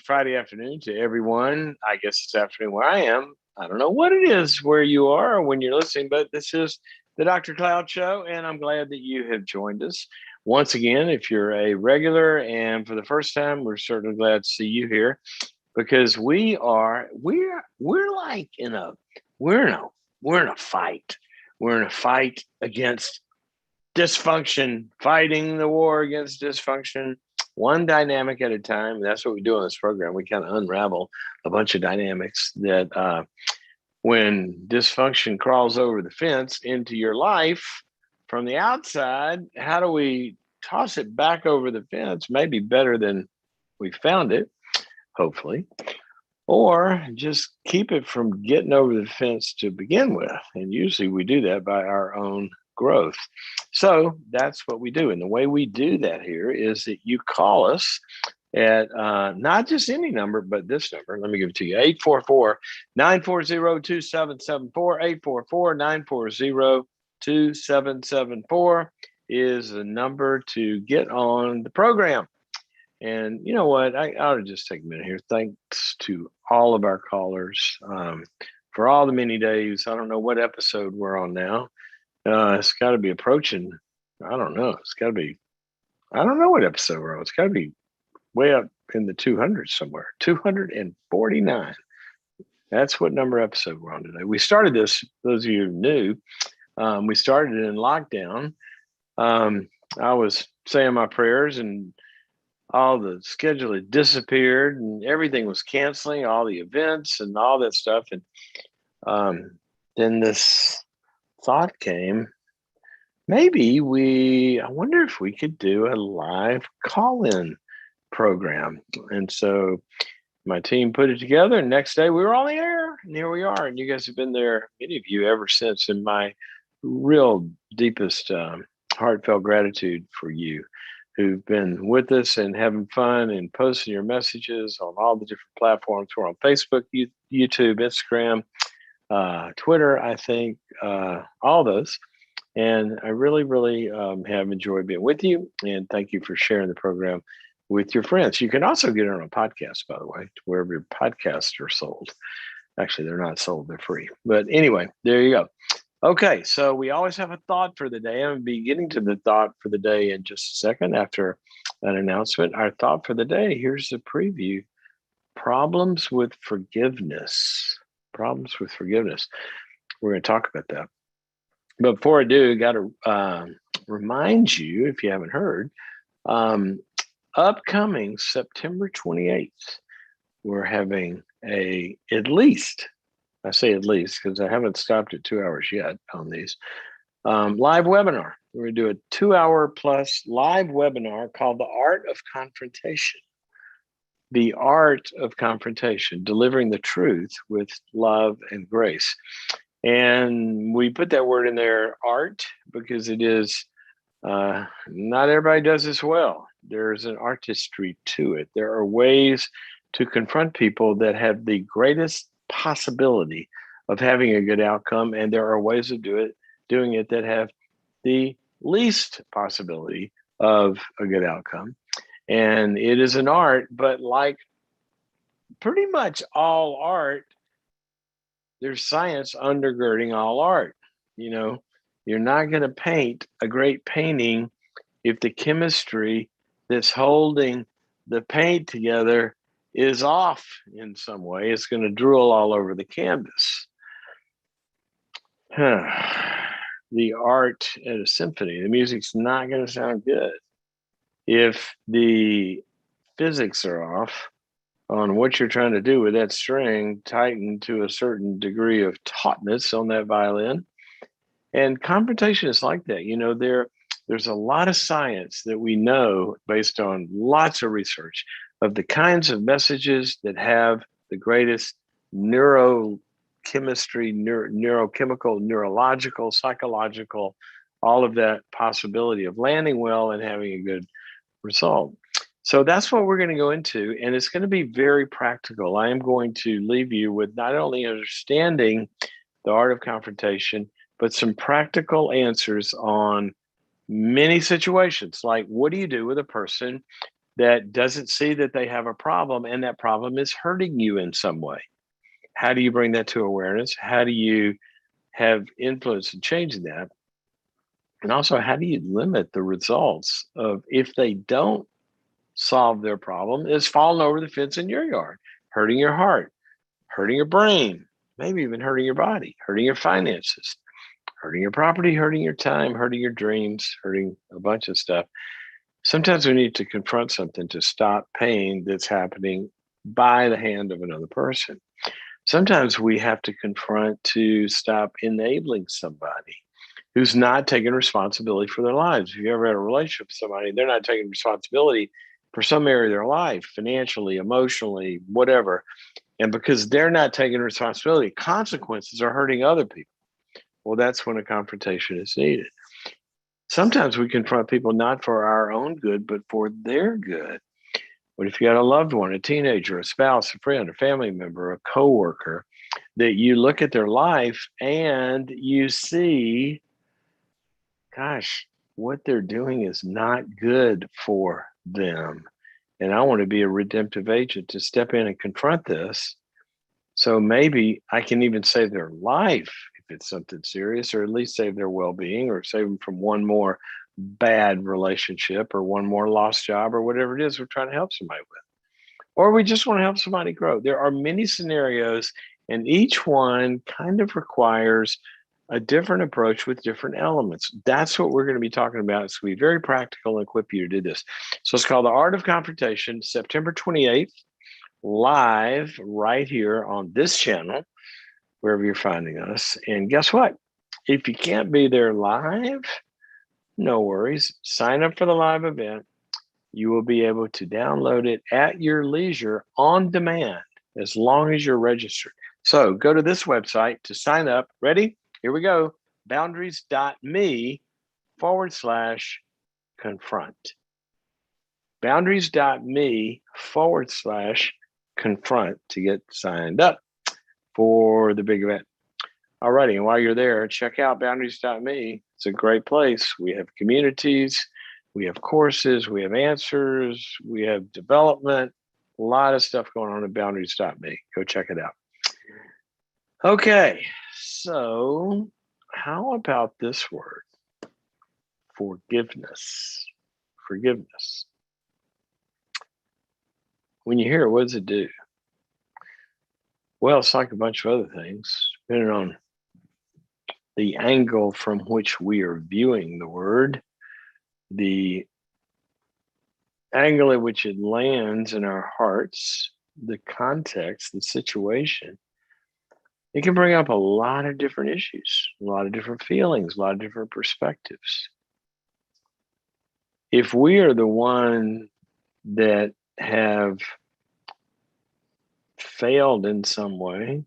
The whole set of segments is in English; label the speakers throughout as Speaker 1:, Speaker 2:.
Speaker 1: Friday afternoon to everyone. I guess it's afternoon where I am. I don't know what it is where you are when you're listening, but this is the Dr. Cloud Show, and I'm glad that you have joined us. Once again, if you're a regular and for the first time, we're certainly glad to see you here because we're like we're in a we're in a fight. We're in a fight against dysfunction, fighting the war against dysfunction, one dynamic at a time. That's what we do on this program. We kind of unravel a bunch of dynamics that when dysfunction crawls over the fence into your life from the outside, how do we toss it back over the fence? Maybe better than we found it, hopefully, or just keep it from getting over the fence to begin with. And usually we do that by our own growth. So that's what we do. And the way we do that here is that you call us at not just any number, but this number. Let me give it to you: 844-940-2774. 844-940-2774 is the number to get on the program. And you know what? I ought to just take a minute here. Thanks to all of our callers for all the many days. I don't know what episode we're on now. It's got to be approaching. I don't know. It's got to be. I don't know what episode we're on. It's got to be way up in the 200s somewhere. 249. That's what number episode we're on today. We started this. Those of you who knew, we started it in lockdown. I was saying my prayers and all the schedule had disappeared and everything was canceling, all the events and all that stuff. And then this thought came, I wonder if we could do a live call-in program. And so my team put it together, and next day we were on the air, and here we are. And you guys have been there, many of you, ever since. And my real deepest heartfelt gratitude for you who've been with us and having fun and posting your messages on all the different platforms. We're on Facebook, YouTube, Instagram, Twitter, I think, all those. And I really, really have enjoyed being with you. And thank you for sharing the program with your friends. You can also get it on a podcast, by the way, to wherever your podcasts are sold. Actually, they're not sold, they're free. But anyway, there you go. Okay, so we always have a thought for the day. I'm going to be getting to the thought for the day in just a second after an announcement. Our thought for the day, here's the preview: problems with forgiveness. Problems with forgiveness. We're going to talk about that. But before I do, I got to remind you, if you haven't heard, upcoming September 28th, we're having at least, I say at least because I haven't stopped at 2 hours yet on these, live webinar. We're going to do a 2-hour plus live webinar called The Art of Confrontation. The Art of Confrontation, delivering the truth with love and grace. And we put that word in there, art, because it is, not everybody does this well. There's an artistry to it. There are ways to confront people that have the greatest possibility of having a good outcome, and there are ways of doing it that have the least possibility of a good outcome. And it is an art, but like pretty much all art, there's science undergirding all art. You know, you're not going to paint a great painting if the chemistry that's holding the paint together is off in some way. It's going to drool all over the canvas. The art at a symphony, the music's not going to sound good if the physics are off on what you're trying to do with that string tightened to a certain degree of tautness on that violin. And confrontation is like that. You know, there's a lot of science that we know based on lots of research of the kinds of messages that have the greatest neurochemistry, neurochemical, neurological, psychological, all of that possibility of landing well and having a good result. So that's what we're going to go into, and it's going to be very practical. I am going to leave you with not only understanding the art of confrontation, but some practical answers on many situations. Like, what do you do with a person that doesn't see that they have a problem and that problem is hurting you in some way. How do you bring that to awareness? How do you have influence in changing that? And also, how do you limit the results of if they don't solve their problem is falling over the fence in your yard, hurting your heart, hurting your brain, maybe even hurting your body, hurting your finances, hurting your property, hurting your time, hurting your dreams, hurting a bunch of stuff. Sometimes we need to confront something to stop pain that's happening by the hand of another person. Sometimes we have to confront to stop enabling somebody who's not taking responsibility for their lives. If you ever had a relationship with somebody, they're not taking responsibility for some area of their life, financially, emotionally, whatever. And because they're not taking responsibility, consequences are hurting other people. Well, that's when a confrontation is needed. Sometimes we confront people not for our own good, but for their good. What if you got a loved one, a teenager, a spouse, a friend, a family member, a coworker, that you look at their life and you see, gosh, what they're doing is not good for them. And I want to be a redemptive agent to step in and confront this. So maybe I can even save their life if it's something serious, or at least save their well being, or save them from one more bad relationship or one more lost job or whatever it is we're trying to help somebody with. Or we just want to help somebody grow. There are many scenarios, and each one kind of requires a different approach with different elements. That's what we're going to be talking about. It's going to be very practical and equip you to do this. So it's called The Art of Confrontation, September 28th, live right here on this channel, wherever you're finding us. And guess what? If you can't be there live, no worries. Sign up for the live event. You will be able to download it at your leisure on demand as long as you're registered. So go to this website to sign up. Ready? Here we go. Boundaries.me/confront. Boundaries.me/confront to get signed up for the big event. All righty. And while you're there, check out boundaries.me. It's a great place. We have communities, we have courses, we have answers, we have development, a lot of stuff going on at boundaries.me. Go check it out. Okay. So, how about this word? Forgiveness. Forgiveness. When you hear it, what does it do? Well, it's like a bunch of other things, depending on the angle from which we are viewing the word, the angle at which it lands in our hearts, the context, the situation. It can bring up a lot of different issues, a lot of different feelings, a lot of different perspectives. If we are the one that have failed in some way,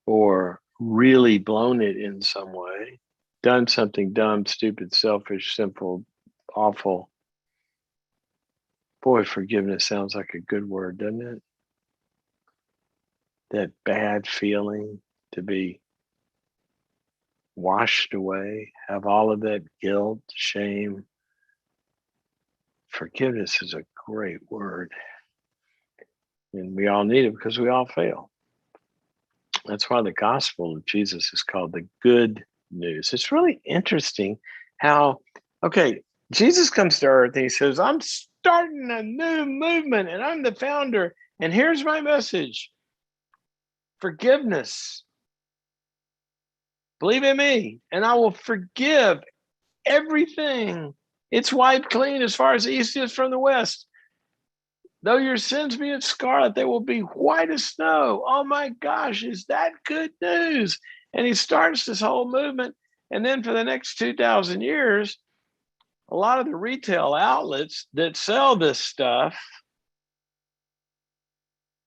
Speaker 1: or really blown it in some way, done something dumb, stupid, selfish, sinful, awful. Boy, forgiveness sounds like a good word, doesn't it? That bad feeling to be washed away, have all of that guilt, shame. Forgiveness is a great word. And we all need it because we all fail. That's why the gospel of Jesus is called the good news. It's really interesting how, okay, Jesus comes to earth and he says, I'm starting a new movement and I'm the founder. And here's my message: forgiveness. Believe in me, and I will forgive everything. It's wiped clean as far as the east is from the west. Though your sins be as scarlet, they will be white as snow. Oh my gosh, is that good news? And he starts this whole movement. And then for the next 2,000 years, a lot of the retail outlets that sell this stuff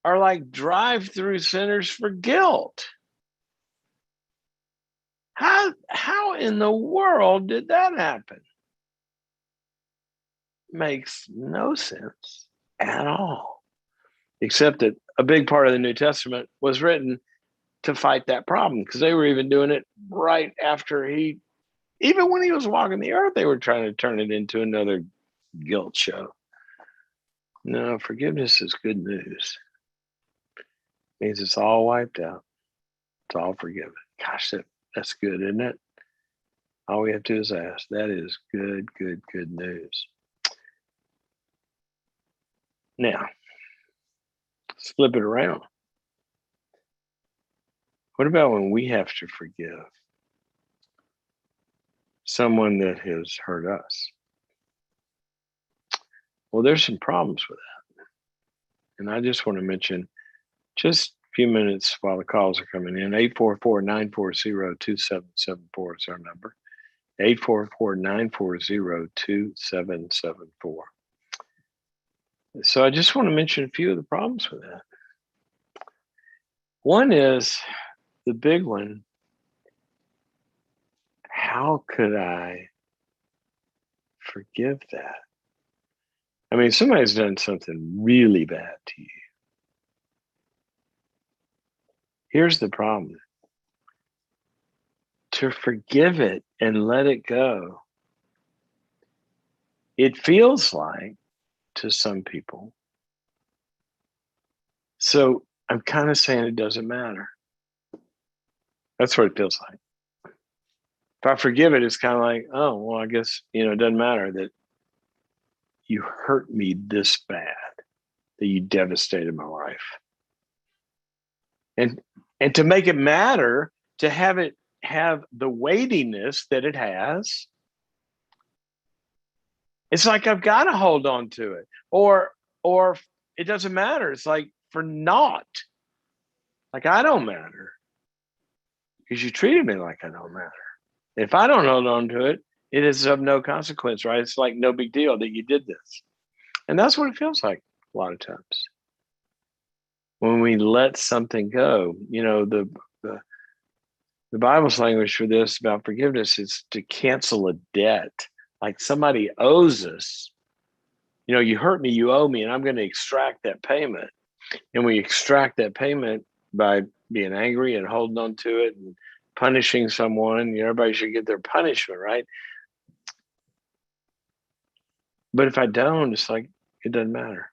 Speaker 1: are like drive-through centers for guilt. How in the world did that happen? Makes no sense at all, except that a big part of the New Testament was written to fight that problem, because they were even doing it right after even when he was walking the earth, they were trying to turn it into another guilt show. No, forgiveness is good news. It means it's all wiped out. It's all forgiven. Gosh, that's good, isn't it? All we have to do is ask. That is good, good, good news. Now, let's flip it around. What about when we have to forgive someone that has hurt us? Well, there's some problems with that. And I just want to mention just a few minutes while the calls are coming in. 844-940-2774 is our number. 844-940-2774. So I just want to mention a few of the problems with that. One is the big one. How could I forgive that? I mean, somebody's done something really bad to you. Here's the problem. To forgive it and let it go, it feels like to some people. So I'm kind of saying it doesn't matter. That's what it feels like. If I forgive it, it's kind of like, oh, well, I guess, it doesn't matter that you hurt me this bad, that you devastated my life. And to make it matter, to have it have the weightiness that it has, it's like I've got to hold on to it. Or it doesn't matter. It's like for naught. Like I don't matter. Because you treated me like I don't matter. If I don't hold on to it, it is of no consequence, right? It's like no big deal that you did this. And that's what it feels like a lot of times. When we let something go, the Bible's language for this about forgiveness is to cancel a debt. Like somebody owes us. You hurt me, you owe me, and I'm going to extract that payment. And we extract that payment by being angry and holding on to it and punishing someone. Everybody should get their punishment, right? But if I don't, it's like it doesn't matter.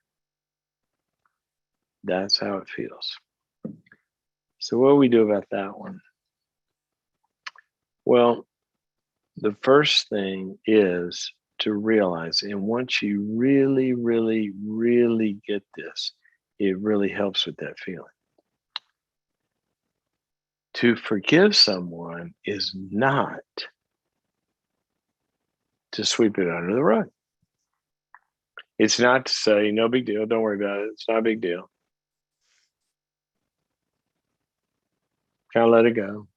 Speaker 1: That's how it feels. So what do we do about that one? Well, the first thing is to realize, and once you really, really, really get this, it really helps with that feeling. To forgive someone is not to sweep it under the rug. It's not to say, no big deal, don't worry about it. It's not a big deal. Kind of let it go.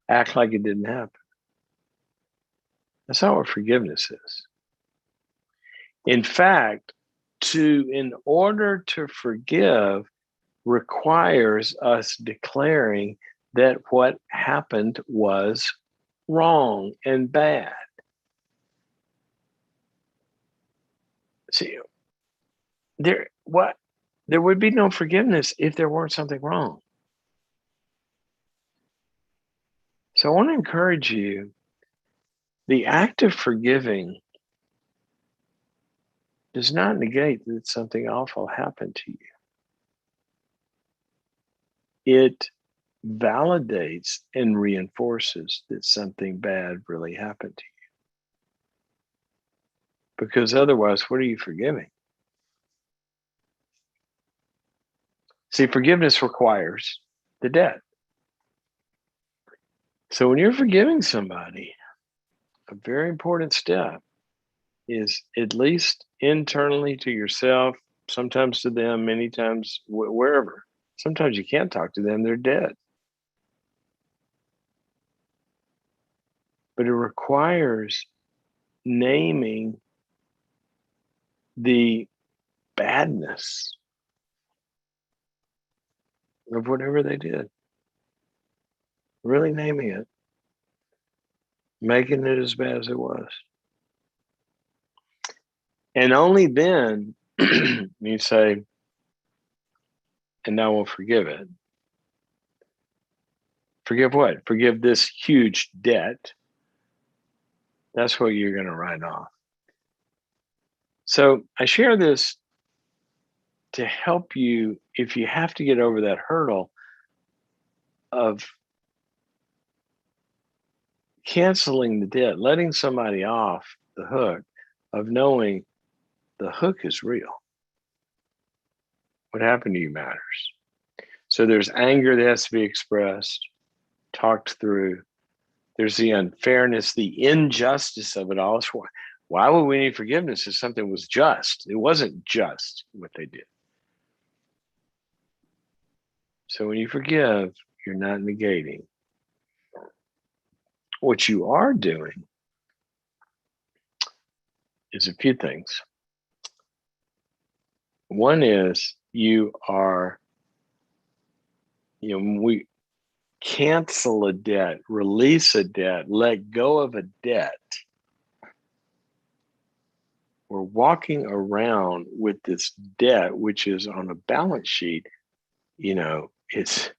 Speaker 1: Act like it didn't happen. That's not what forgiveness is. In fact, in order to forgive requires us declaring that what happened was wrong and bad. See, there would be no forgiveness if there weren't something wrong. So I want to encourage you, the act of forgiving does not negate that something awful happened to you. It validates and reinforces that something bad really happened to you. Because otherwise, what are you forgiving? See, forgiveness requires the debt. So when you're forgiving somebody, a very important step is at least internally to yourself, sometimes to them, many times wherever. Sometimes you can't talk to them, they're dead. But it requires naming the badness of whatever they did. Really naming it, making it as bad as it was. And only then you say, and now we'll forgive it. Forgive what? Forgive this huge debt. That's what you're going to write off. So I share this to help you if you have to get over that hurdle of canceling the debt, letting somebody off the hook, of knowing the hook is real. What happened to you matters. So there's anger that has to be expressed, talked through. There's the unfairness, the injustice of it all. It's why would we need forgiveness if something was just? It wasn't just what they did. So when you forgive, you're not negating. What you are doing is a few things. One is we cancel a debt, release a debt, let go of a debt. We're walking around with this debt, which is on a balance sheet, it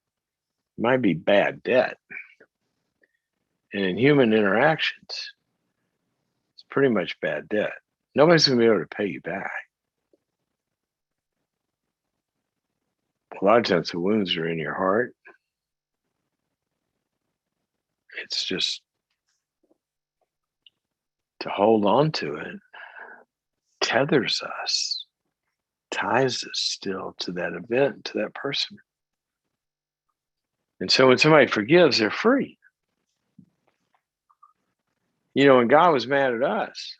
Speaker 1: might be bad debt. And in human interactions, it's pretty much bad debt. Nobody's going to be able to pay you back. A lot of times the wounds are in your heart. It's just to hold on to it tethers us, ties us still to that event, to that person. And so when somebody forgives, they're free. When God was mad at us,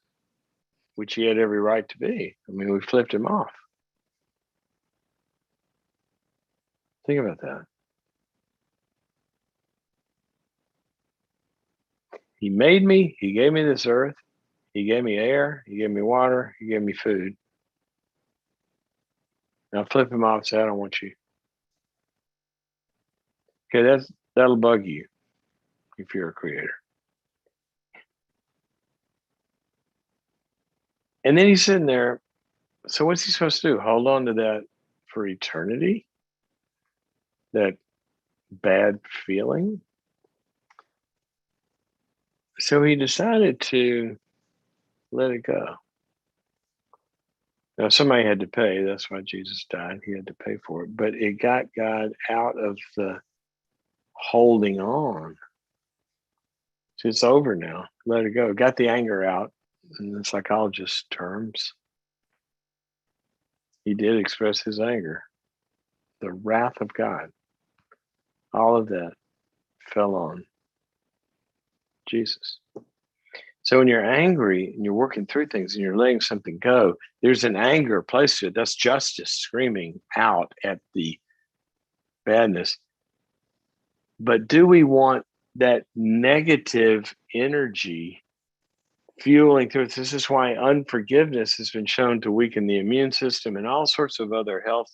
Speaker 1: which he had every right to be, we flipped him off. Think about that. He made me, he gave me this earth, he gave me air, he gave me water, he gave me food. Now flip him off and say, I don't want you. Okay, that'll bug you if you're a creator. And then he's sitting there. So what's he supposed to do? Hold on to that for eternity? That bad feeling? So he decided to let it go. Now, somebody had to pay. That's why Jesus died. He had to pay for it. But it got God out of the holding on. So it's over now. Let it go. Got the anger out in the psychologist terms. He did express his anger. The wrath of God. All of that fell on Jesus. So when you're angry and you're working through things and you're letting something go, there's an anger placed to it. That's justice screaming out at the badness. But do we want that negative energy fueling through it? This is why unforgiveness has been shown to weaken the immune system and all sorts of other health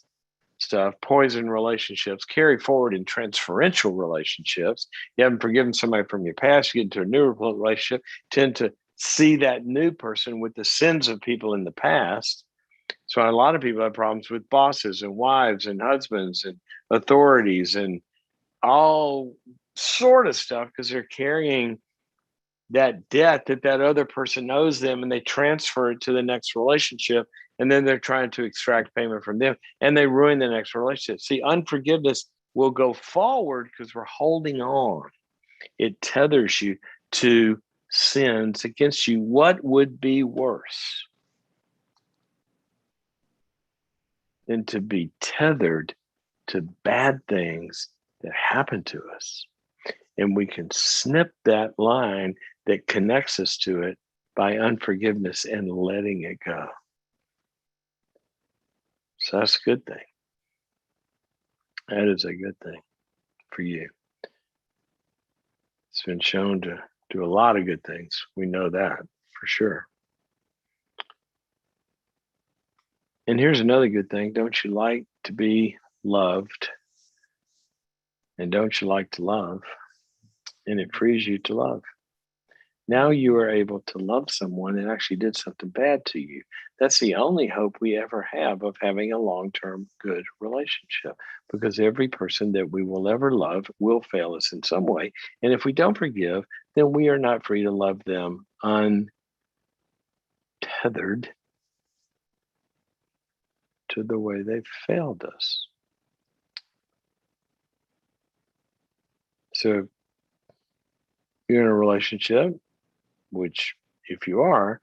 Speaker 1: stuff. Poison relationships carry forward in transferential relationships. You haven't forgiven somebody from your past, you get into a new relationship, tend to see that new person with the sins of people in the past. So a lot of people have problems with bosses and wives and husbands and authorities and all sort of stuff because they're carrying that debt that other person owes them, and they transfer it to the next relationship, and then they're trying to extract payment from them, and they ruin the next relationship. See, unforgiveness will go forward because we're holding on. It tethers you to sins against you. What would be worse than to be tethered to bad things that happen to us? And we can snip that line that connects us to it by unforgiveness and letting it go. So that's a good thing. That is a good thing for you. It's been shown to do a lot of good things. We know that for sure. And here's another good thing. Don't you like to be loved? And don't you like to love? And it frees you to love. Now you are able to love someone that actually did something bad to you. That's the only hope we ever have of having a long-term good relationship, because every person that we will ever love will fail us in some way. And if we don't forgive, then we are not free to love them untethered to the way they failed us. So you're in a relationship, which if you are,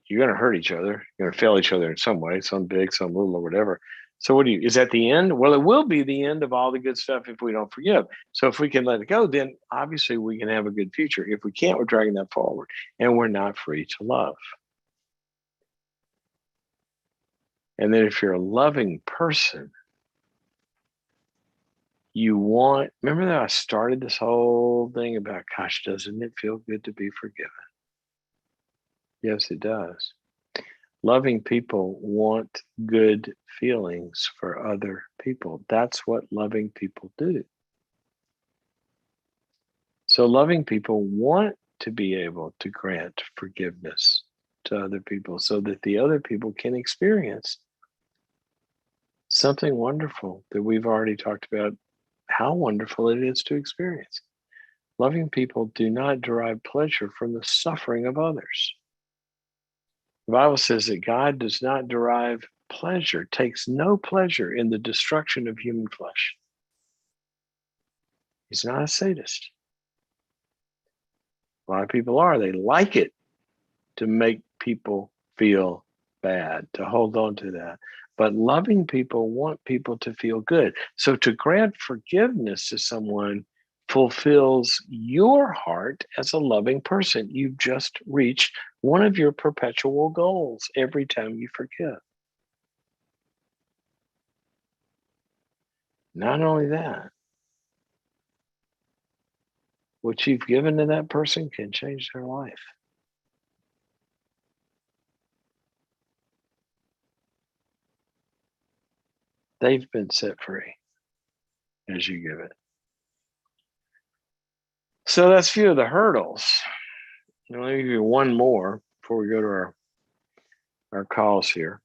Speaker 1: you're going to hurt each other. You're going to fail each other in some way, some big, some little, or whatever. So is that the end? Well, it will be the end of all the good stuff if we don't forgive. So if we can let it go, then obviously we can have a good future. If we can't, we're dragging that forward and we're not free to love. And then if you're a loving person, remember that I started this whole thing about, gosh, doesn't it feel good to be forgiven? Yes, it does. Loving people want good feelings for other people. That's what loving people do. So loving people want to be able to grant forgiveness to other people so that the other people can experience something wonderful that we've already talked about, how wonderful it is to experience. Loving people do not derive pleasure from the suffering of others. The Bible says that God does not derive pleasure, takes no pleasure in the destruction of human flesh. He's not a sadist. A lot of people are. They like it to make people feel bad, to hold on to that. But loving people want people to feel good. So to grant forgiveness to someone fulfills your heart as a loving person. You've just reached one of your perpetual goals every time you forgive. Not only that, what you've given to that person can change their life. They've been set free as you give it. So that's a few of the hurdles. Now, let me give you one more before we go to our calls here.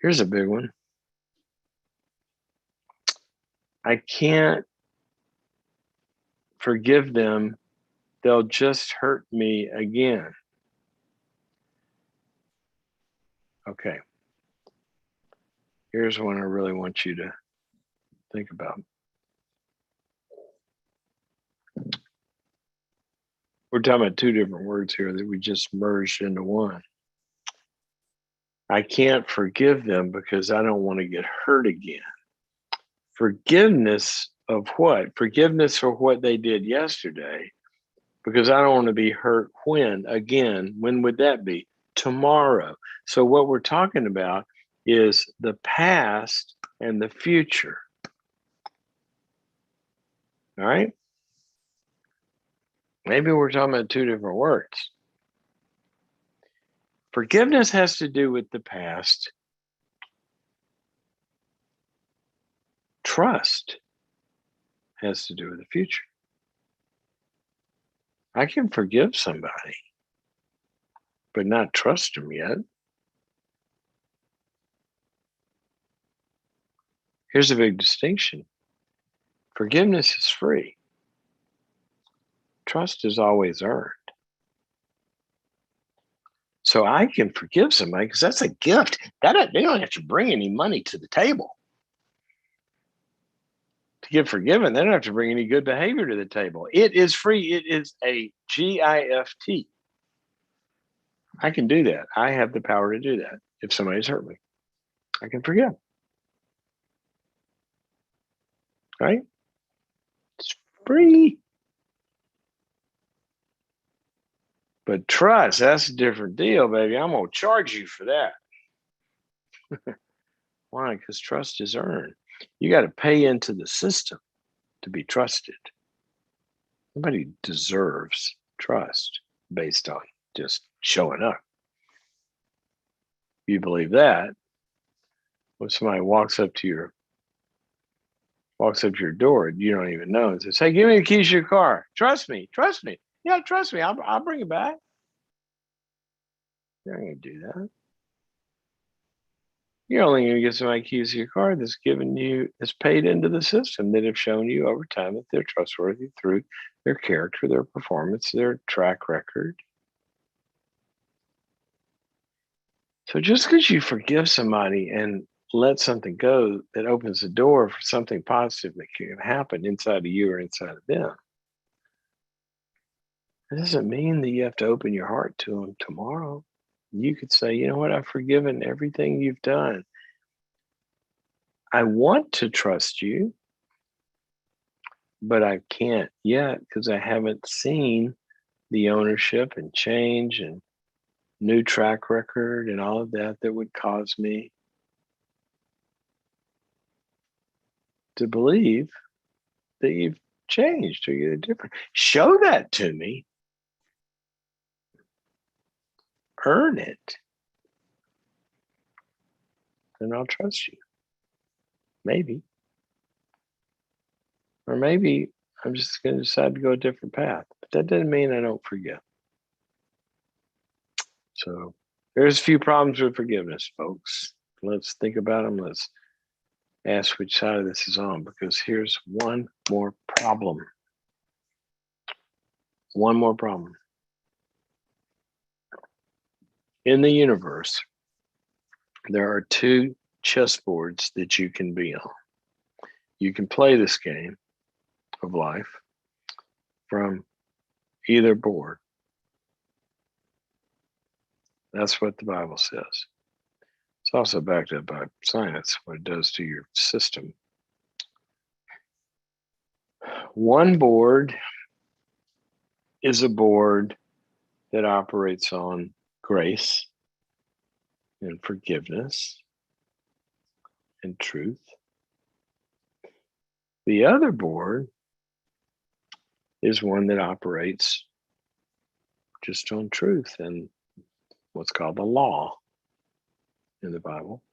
Speaker 1: Here's a big one. I can't forgive them. They'll just hurt me again. Okay. Here's one I really want you to think about. We're talking about two different words here that we just merged into one. I can't forgive them because I don't want to get hurt again. Forgiveness of what? Forgiveness for what they did yesterday, because I don't want to be hurt when? Again, when would that be? Tomorrow. So what we're talking about is the past and the future. All right? Maybe we're talking about two different words. Forgiveness has to do with the past. Trust has to do with the future. I can forgive somebody, but not trust them yet. Here's a big distinction. Forgiveness is free. Trust is always earned. So I can forgive somebody because that's a gift. They don't have to bring any money to the table. To get forgiven, they don't have to bring any good behavior to the table. It is free. It is a gift. I can do that. I have the power to do that. If somebody's hurt me, I can forgive. Right? It's free. But trust, that's a different deal, baby. I'm going to charge you for that. Why? Because trust is earned. You got to pay into the system to be trusted. Nobody deserves trust based on just showing up. You believe that when somebody walks up to your door, you don't even know, and says, "Hey, give me the keys to your car. Trust me. Yeah, trust me. I'll bring it back." You're not going to do that. You're only going to get somebody keys to your car that's paid into the system, that have shown you over time that they're trustworthy through their character, their performance, their track record. So just because you forgive somebody and let something go, that opens the door for something positive that can happen inside of you or inside of them. It doesn't mean that you have to open your heart to them tomorrow. You could say, you know what, I've forgiven everything you've done. I want to trust you, but I can't yet because I haven't seen the ownership and change and new track record and all of that that would cause me to believe that you've changed or you're different. Show that to me. Earn it. And I'll trust you. Maybe. Or maybe I'm just going to decide to go a different path. But that doesn't mean I don't forgive. So there's a few problems with forgiveness, folks. Let's think about them. Let's ask which side of this is on, because here's one more problem. One more problem. In the universe, there are two chessboards that you can be on. You can play this game of life from either board. That's what the Bible says. It's also backed up by science, what it does to your system. One board is a board that operates on grace and forgiveness and truth. The other board is one that operates just on truth and what's called the law in the Bible.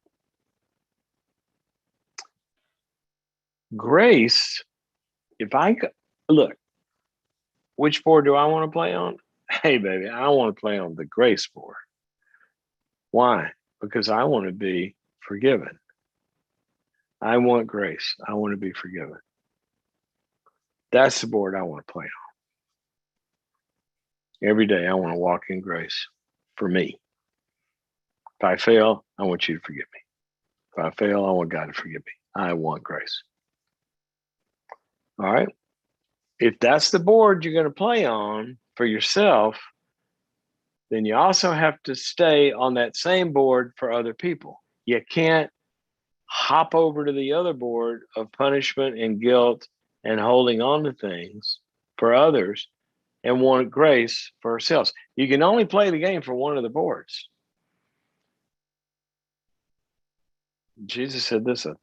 Speaker 1: Grace, if I look, which board do I want to play on? Hey, baby, I want to play on the grace board. Why? Because I want to be forgiven. I want grace. I want to be forgiven. That's the board I want to play on. Every day, I want to walk in grace for me. If I fail, I want you to forgive me. If I fail, I want God to forgive me. I want grace. All right. If that's the board you're going to play on for yourself, then you also have to stay on that same board for other people. You can't hop over to the other board of punishment and guilt and holding on to things for others and want grace for ourselves. You can only play the game for one of the boards. Jesus said this a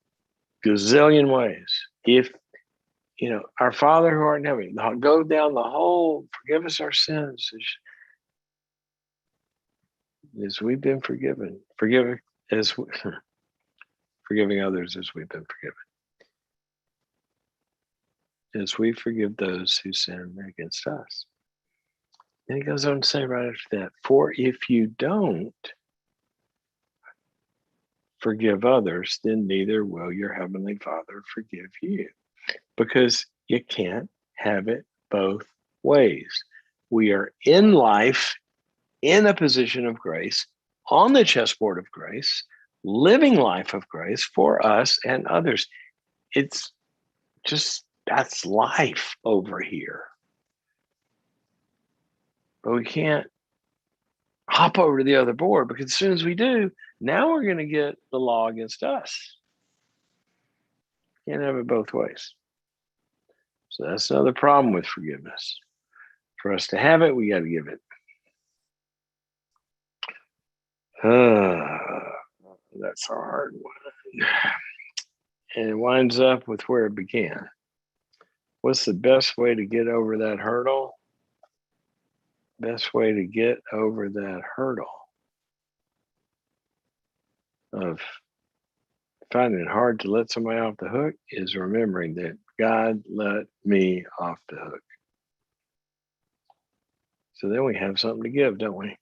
Speaker 1: gazillion ways. If our Father who art in heaven, go down the whole, forgive us our sins as we've been forgiven. Forgiving others as we've been forgiven. As we forgive those who sin against us. And he goes on to say right after that, for if you don't forgive others, then neither will your heavenly Father forgive you. Because you can't have it both ways. We are in life in a position of grace, on the chessboard of grace, living life of grace for us and others. It's just, that's life over here. But we can't hop over to the other board, because as soon as we do, now we're going to get the law against us. Can't have it both ways. So that's another problem with forgiveness. For us to have it, we got to give it. That's a hard one. And it winds up with where it began. What's the best way to get over that hurdle? Best way to get over that hurdle of finding it hard to let somebody off the hook is remembering that God let me off the hook. So then we have something to give, don't we?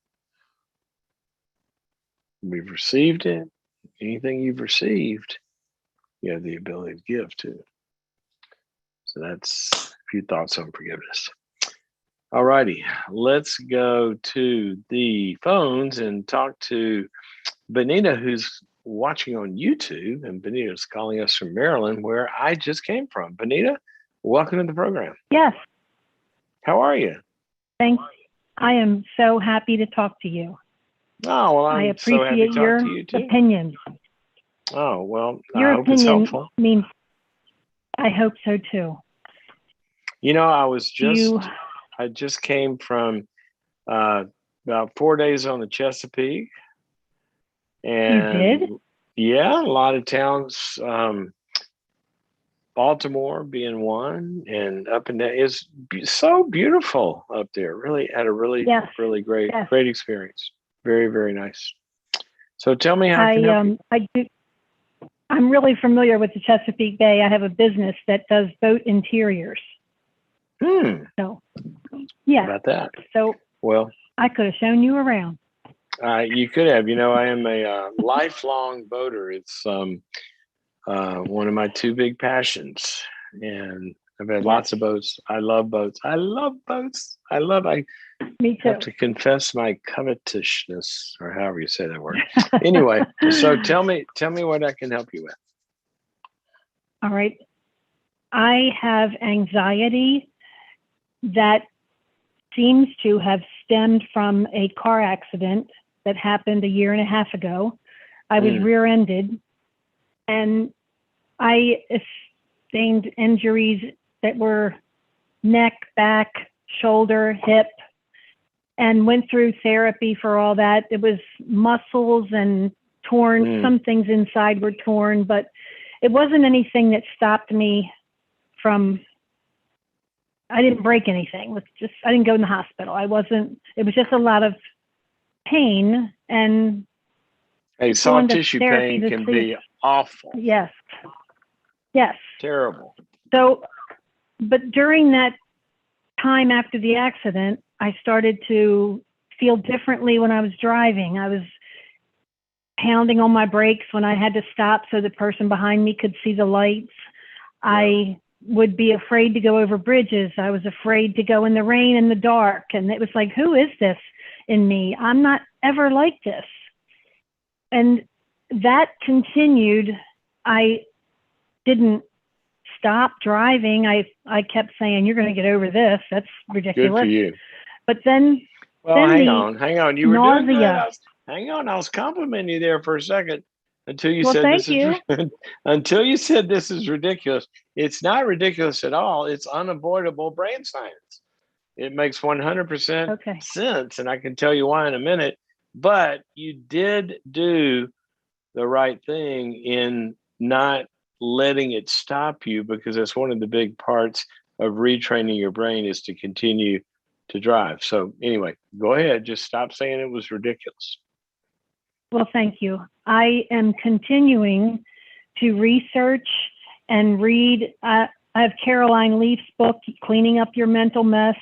Speaker 1: We've received it. Anything you've received, you have the ability to give to. So that's a few thoughts on forgiveness. All righty, let's go to the phones and talk to Benita, who's watching on YouTube, and Benita's calling us from Maryland, where I just came from. Benita, welcome to the program.
Speaker 2: Yes.
Speaker 1: How are you?
Speaker 2: Thanks. I am so happy to talk to you.
Speaker 1: Oh, well,
Speaker 2: I
Speaker 1: I'm so happy
Speaker 2: appreciate
Speaker 1: to
Speaker 2: your
Speaker 1: talk to you too.
Speaker 2: opinions.
Speaker 1: Oh, well,
Speaker 2: Your
Speaker 1: I hope it's
Speaker 2: opinion
Speaker 1: helpful.
Speaker 2: means, I hope so too.
Speaker 1: You know, I just came from about 4 days on the Chesapeake. And
Speaker 2: You did?
Speaker 1: yeah, a lot of towns, Baltimore being one, and up and down. It's so beautiful up there. Really had a really,
Speaker 2: Yes.
Speaker 1: really great,
Speaker 2: Yes.
Speaker 1: great experience. Very, very nice. So tell me how I can help you.
Speaker 2: I'm really familiar with the Chesapeake Bay. I have a business that does boat interiors. So, yeah.
Speaker 1: How about that?
Speaker 2: So,
Speaker 1: well,
Speaker 2: I could have shown you around.
Speaker 1: You could have. You know, I am a lifelong boater. It's one of my two big passions, and I've had lots of boats. I love boats. I love boats.
Speaker 2: Me too.
Speaker 1: Have to confess my covetousness, or however you say that word. Anyway, so tell me what I can help you with.
Speaker 2: All right. I have anxiety that seems to have stemmed from a car accident that happened a year and a half ago. I was rear-ended, and I sustained injuries that were neck, back, shoulder, hip, and went through therapy for all that. It was muscles and torn. Some things inside were torn, but it wasn't anything that stopped me from, I didn't break anything. I didn't go in the hospital. It was just a lot of pain, and
Speaker 1: soft tissue pain can be awful.
Speaker 2: Yes.
Speaker 1: Terrible.
Speaker 2: So, but during that time after the accident, I started to feel differently when I was driving. I was pounding on my brakes when I had to stop so the person behind me could see the lights. Yeah. I would be afraid to go over bridges. I was afraid to go in the rain and the dark. And it was like, who is this in me? I'm not ever like this. And that continued. I didn't stop driving. I kept saying, you're going to get over this. That's ridiculous.
Speaker 1: Good for you.
Speaker 2: But then,
Speaker 1: hang on. You were
Speaker 2: nausea.
Speaker 1: doing that. Hang on. I was complimenting you there for a second until you said until you said this is ridiculous. It's not ridiculous at all. It's unavoidable brain science. It makes 100% sense, and I can tell you why in a minute. But you did do the right thing in not letting it stop you, because that's one of the big parts of retraining your brain, is to continue to drive. So anyway, go ahead. Just stop saying it was ridiculous.
Speaker 2: Well, thank you. I am continuing to research and read. I have Caroline Leaf's book, Cleaning Up Your Mental Mess.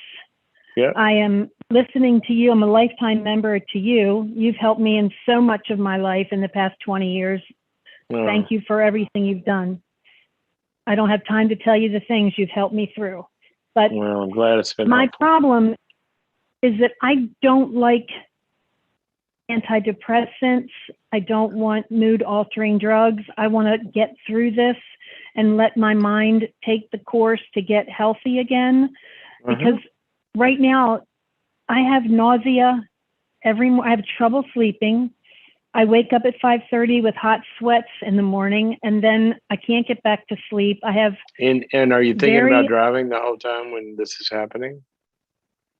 Speaker 1: Yeah.
Speaker 2: I am listening to you. I'm a lifetime member to you. You've helped me in so much of my life in the past 20 years. Thank you for everything you've done. I don't have time to tell you the things you've helped me through. But
Speaker 1: I'm glad it's been
Speaker 2: my
Speaker 1: helpful.
Speaker 2: problem is that I don't like antidepressants. I don't want mood-altering drugs. I want to get through this and let my mind take the course to get healthy again. Because right now, I have nausea I have trouble sleeping. I wake up at 5:30 with hot sweats in the morning, and then I can't get back to sleep. I have
Speaker 1: and are you thinking about driving the whole time when this is happening?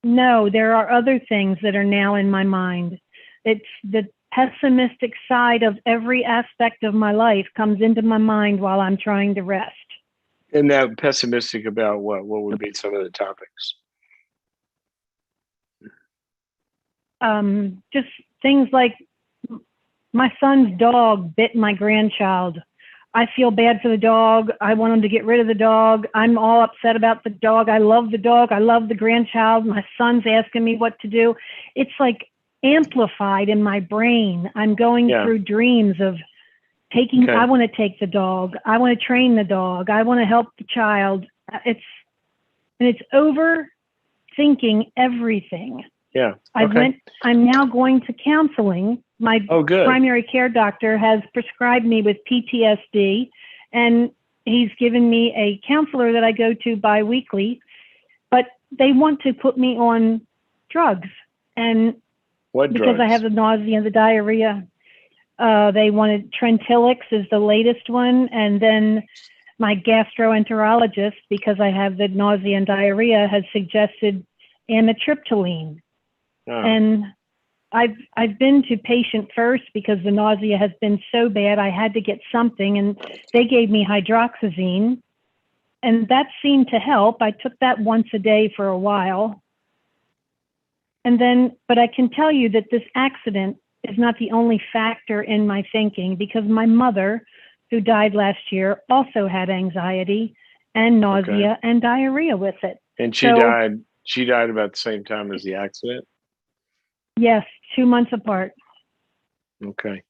Speaker 2: No, there are other things that are now in my mind. It's the pessimistic side of every aspect of my life comes into my mind while I'm trying to rest.
Speaker 1: And that pessimistic about what? What would be some of the topics?
Speaker 2: Just things like my son's dog bit my grandchild. I feel bad for the dog. I want him to get rid of the dog. I'm all upset about the dog. I love the dog. I love the grandchild. My son's asking me what to do. It's like amplified in my brain. I'm going through dreams of taking, I want to take the dog. I want to train the dog. I want to help the child. It's overthinking everything.
Speaker 1: Yeah.
Speaker 2: I'm now going to counseling my
Speaker 1: Oh, good.
Speaker 2: primary care doctor has prescribed me with PTSD, and he's given me a counselor that I go to biweekly, but they want to put me on drugs. And
Speaker 1: What
Speaker 2: because
Speaker 1: drugs?
Speaker 2: I have the nausea and the diarrhea, they wanted Trintellix is the latest one. And then my gastroenterologist, because I have the nausea and diarrhea, has suggested amitriptyline.
Speaker 1: Oh,
Speaker 2: And I've been to patient first because the nausea has been so bad. I had to get something, and they gave me hydroxyzine, and that seemed to help. I took that once a day for a while. And then, but I can tell you that this accident is not the only factor in my thinking, because my mother, who died last year, also had anxiety and nausea and diarrhea with it.
Speaker 1: and she died. She died about the same time as the accident.
Speaker 2: Yes, 2 months apart.
Speaker 1: Okay.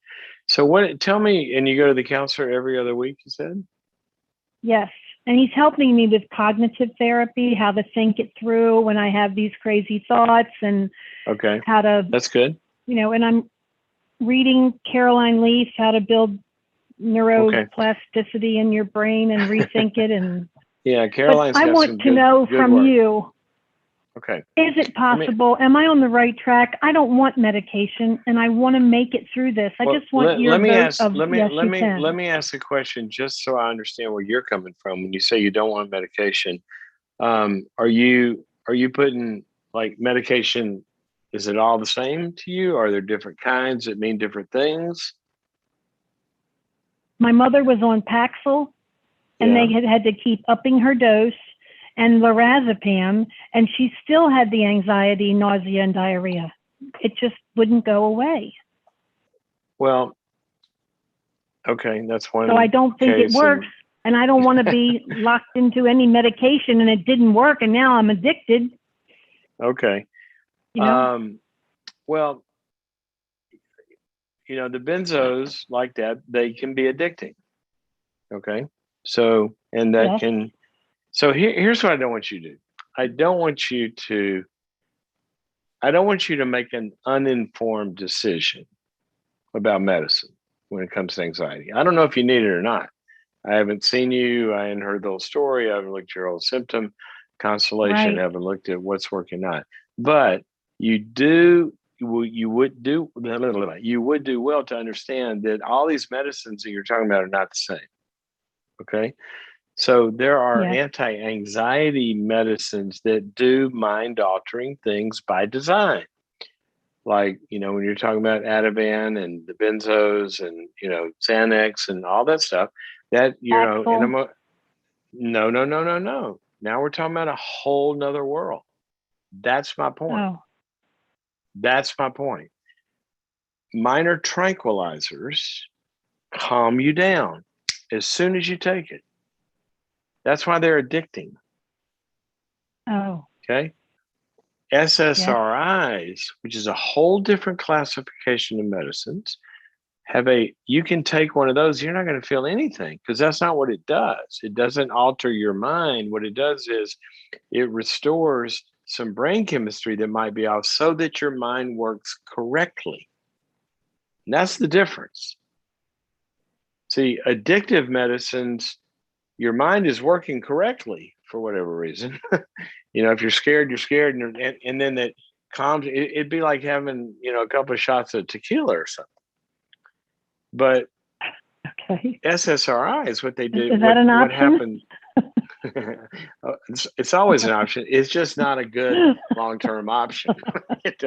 Speaker 1: So what? Tell me. And you go to the counselor every other week, you said?
Speaker 2: Yes. And he's helping me with cognitive therapy, how to think it through when I have these crazy thoughts, and
Speaker 1: Okay.
Speaker 2: how to,
Speaker 1: That's good.
Speaker 2: and I'm reading Caroline Leaf, how to build neuroplasticity in your brain and rethink it. And
Speaker 1: Yeah,
Speaker 2: but
Speaker 1: Caroline's
Speaker 2: I
Speaker 1: got
Speaker 2: want
Speaker 1: some
Speaker 2: to know
Speaker 1: good
Speaker 2: from
Speaker 1: work.
Speaker 2: you,
Speaker 1: Okay.
Speaker 2: is it possible? Am I on the right track? I don't want medication, and I want to make it through this. I just want your vote of yes, you can.
Speaker 1: Let me ask a question just so I understand where you're coming from when you say you don't want medication. Are you putting like medication? Is it all the same to you? Are there different kinds that mean different things?
Speaker 2: My mother was on Paxil, and
Speaker 1: Yeah.
Speaker 2: they had to keep upping her dose, and lorazepam, and she still had the anxiety, nausea, and diarrhea. It just wouldn't go away.
Speaker 1: Well, okay, that's one.
Speaker 2: So I don't think it
Speaker 1: case
Speaker 2: works, and I don't want to be locked into any medication, and it didn't work, and now I'm addicted.
Speaker 1: Okay. Well, the benzos like that, they can be addicting. Okay. So, and that
Speaker 2: Yes.
Speaker 1: can, so here's what I don't want you to do. I don't want you to make an uninformed decision about medicine when it comes to anxiety. I don't know if you need it or not. I haven't seen you. I haven't heard the whole story. I haven't looked at your whole symptom constellation.
Speaker 2: Right.
Speaker 1: I haven't looked at what's working not. But you would do well to understand that all these medicines that you're talking about are not the same. Okay. So there are anti-anxiety medicines that do mind-altering things by design. Like, when you're talking about Ativan and the benzos and, Xanax and all that stuff, that,
Speaker 2: Paxil.
Speaker 1: no. Now we're talking about a whole nother world. That's my point.
Speaker 2: Oh.
Speaker 1: That's my point. Minor tranquilizers calm you down as soon as you take it. That's why they're addicting.
Speaker 2: Oh.
Speaker 1: Okay. SSRIs, which is a whole different classification of medicines, you can take one of those, you're not going to feel anything, because that's not what it does. It doesn't alter your mind. What it does is it restores some brain chemistry that might be off so that your mind works correctly. And that's the difference. See, addictive medicines, your mind is working correctly for whatever reason. If you're scared, you're scared. And then that calms, it'd be like having, a couple of shots of tequila or something. But SSRI is what they do.
Speaker 2: Is that an option?
Speaker 1: What happened? It's always an option. It's just not a good long-term option. It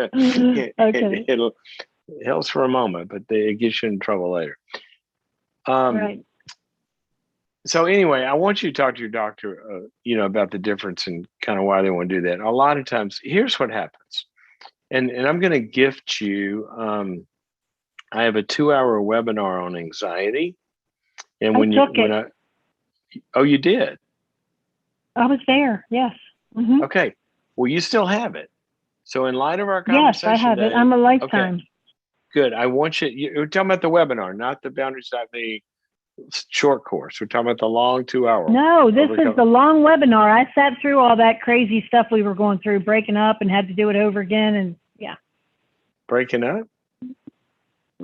Speaker 1: helps for a moment, but it gets you in trouble later.
Speaker 2: Right.
Speaker 1: So anyway, I want you to talk to your doctor, about the difference and kind of why they want to do that. A lot of times, here's what happens, and I'm going to gift you. I have a 2-hour webinar on anxiety, and when oh, you did?
Speaker 2: I was there. Yes. Mm-hmm.
Speaker 1: Okay. Well, you still have it. So in light of our conversation,
Speaker 2: yes, I have it. I'm a lifetime.
Speaker 1: Okay. Good. I want you're talking about the webinar, not the Boundaries.me short course. We're talking about the long 2-hour.
Speaker 2: No, this is the long webinar. I sat through all that crazy stuff we were going through, breaking up and had to do it over again. And yeah.
Speaker 1: Breaking up?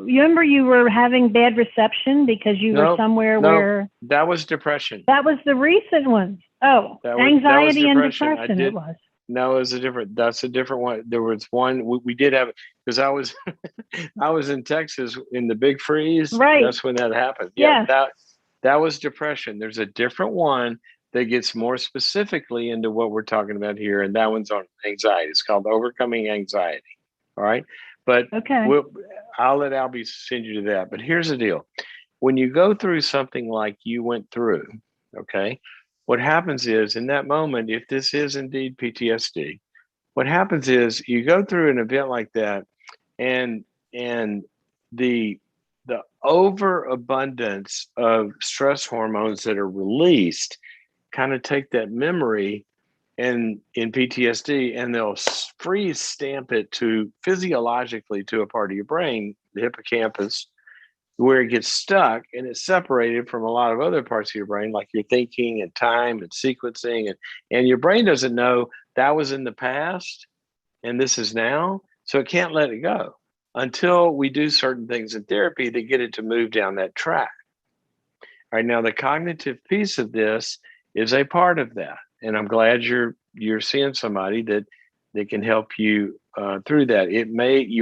Speaker 2: remember you were having bad reception because you were somewhere where
Speaker 1: that was depression.
Speaker 2: That was the recent one. Oh, anxiety and depression. It was.
Speaker 1: No, it was that's a different one. There was one we did have, because I was I was in Texas in the big freeze.
Speaker 2: Right.
Speaker 1: That's when that happened.
Speaker 2: Yes.
Speaker 1: Yeah, that was depression. There's a different one that gets more specifically into what we're talking about here, and that one's on anxiety. It's called Overcoming Anxiety. All right. But
Speaker 2: okay.
Speaker 1: I'll let Albie send you to that. But here's the deal. When you go through something like you went through, okay, what happens is in that moment, if this is indeed PTSD, what happens is you go through an event like that, and the overabundance of stress hormones that are released kind of take that memory and in PTSD, and they'll freeze stamp it to physiologically to a part of your brain, the hippocampus, where it gets stuck and it's separated from a lot of other parts of your brain, like your thinking and time and sequencing. And your brain doesn't know that was in the past and this is now. So it can't let it go until we do certain things in therapy that get it to move down that track. All right, now the cognitive piece of this is a part of that. And I'm glad you're seeing somebody that can help you through that. You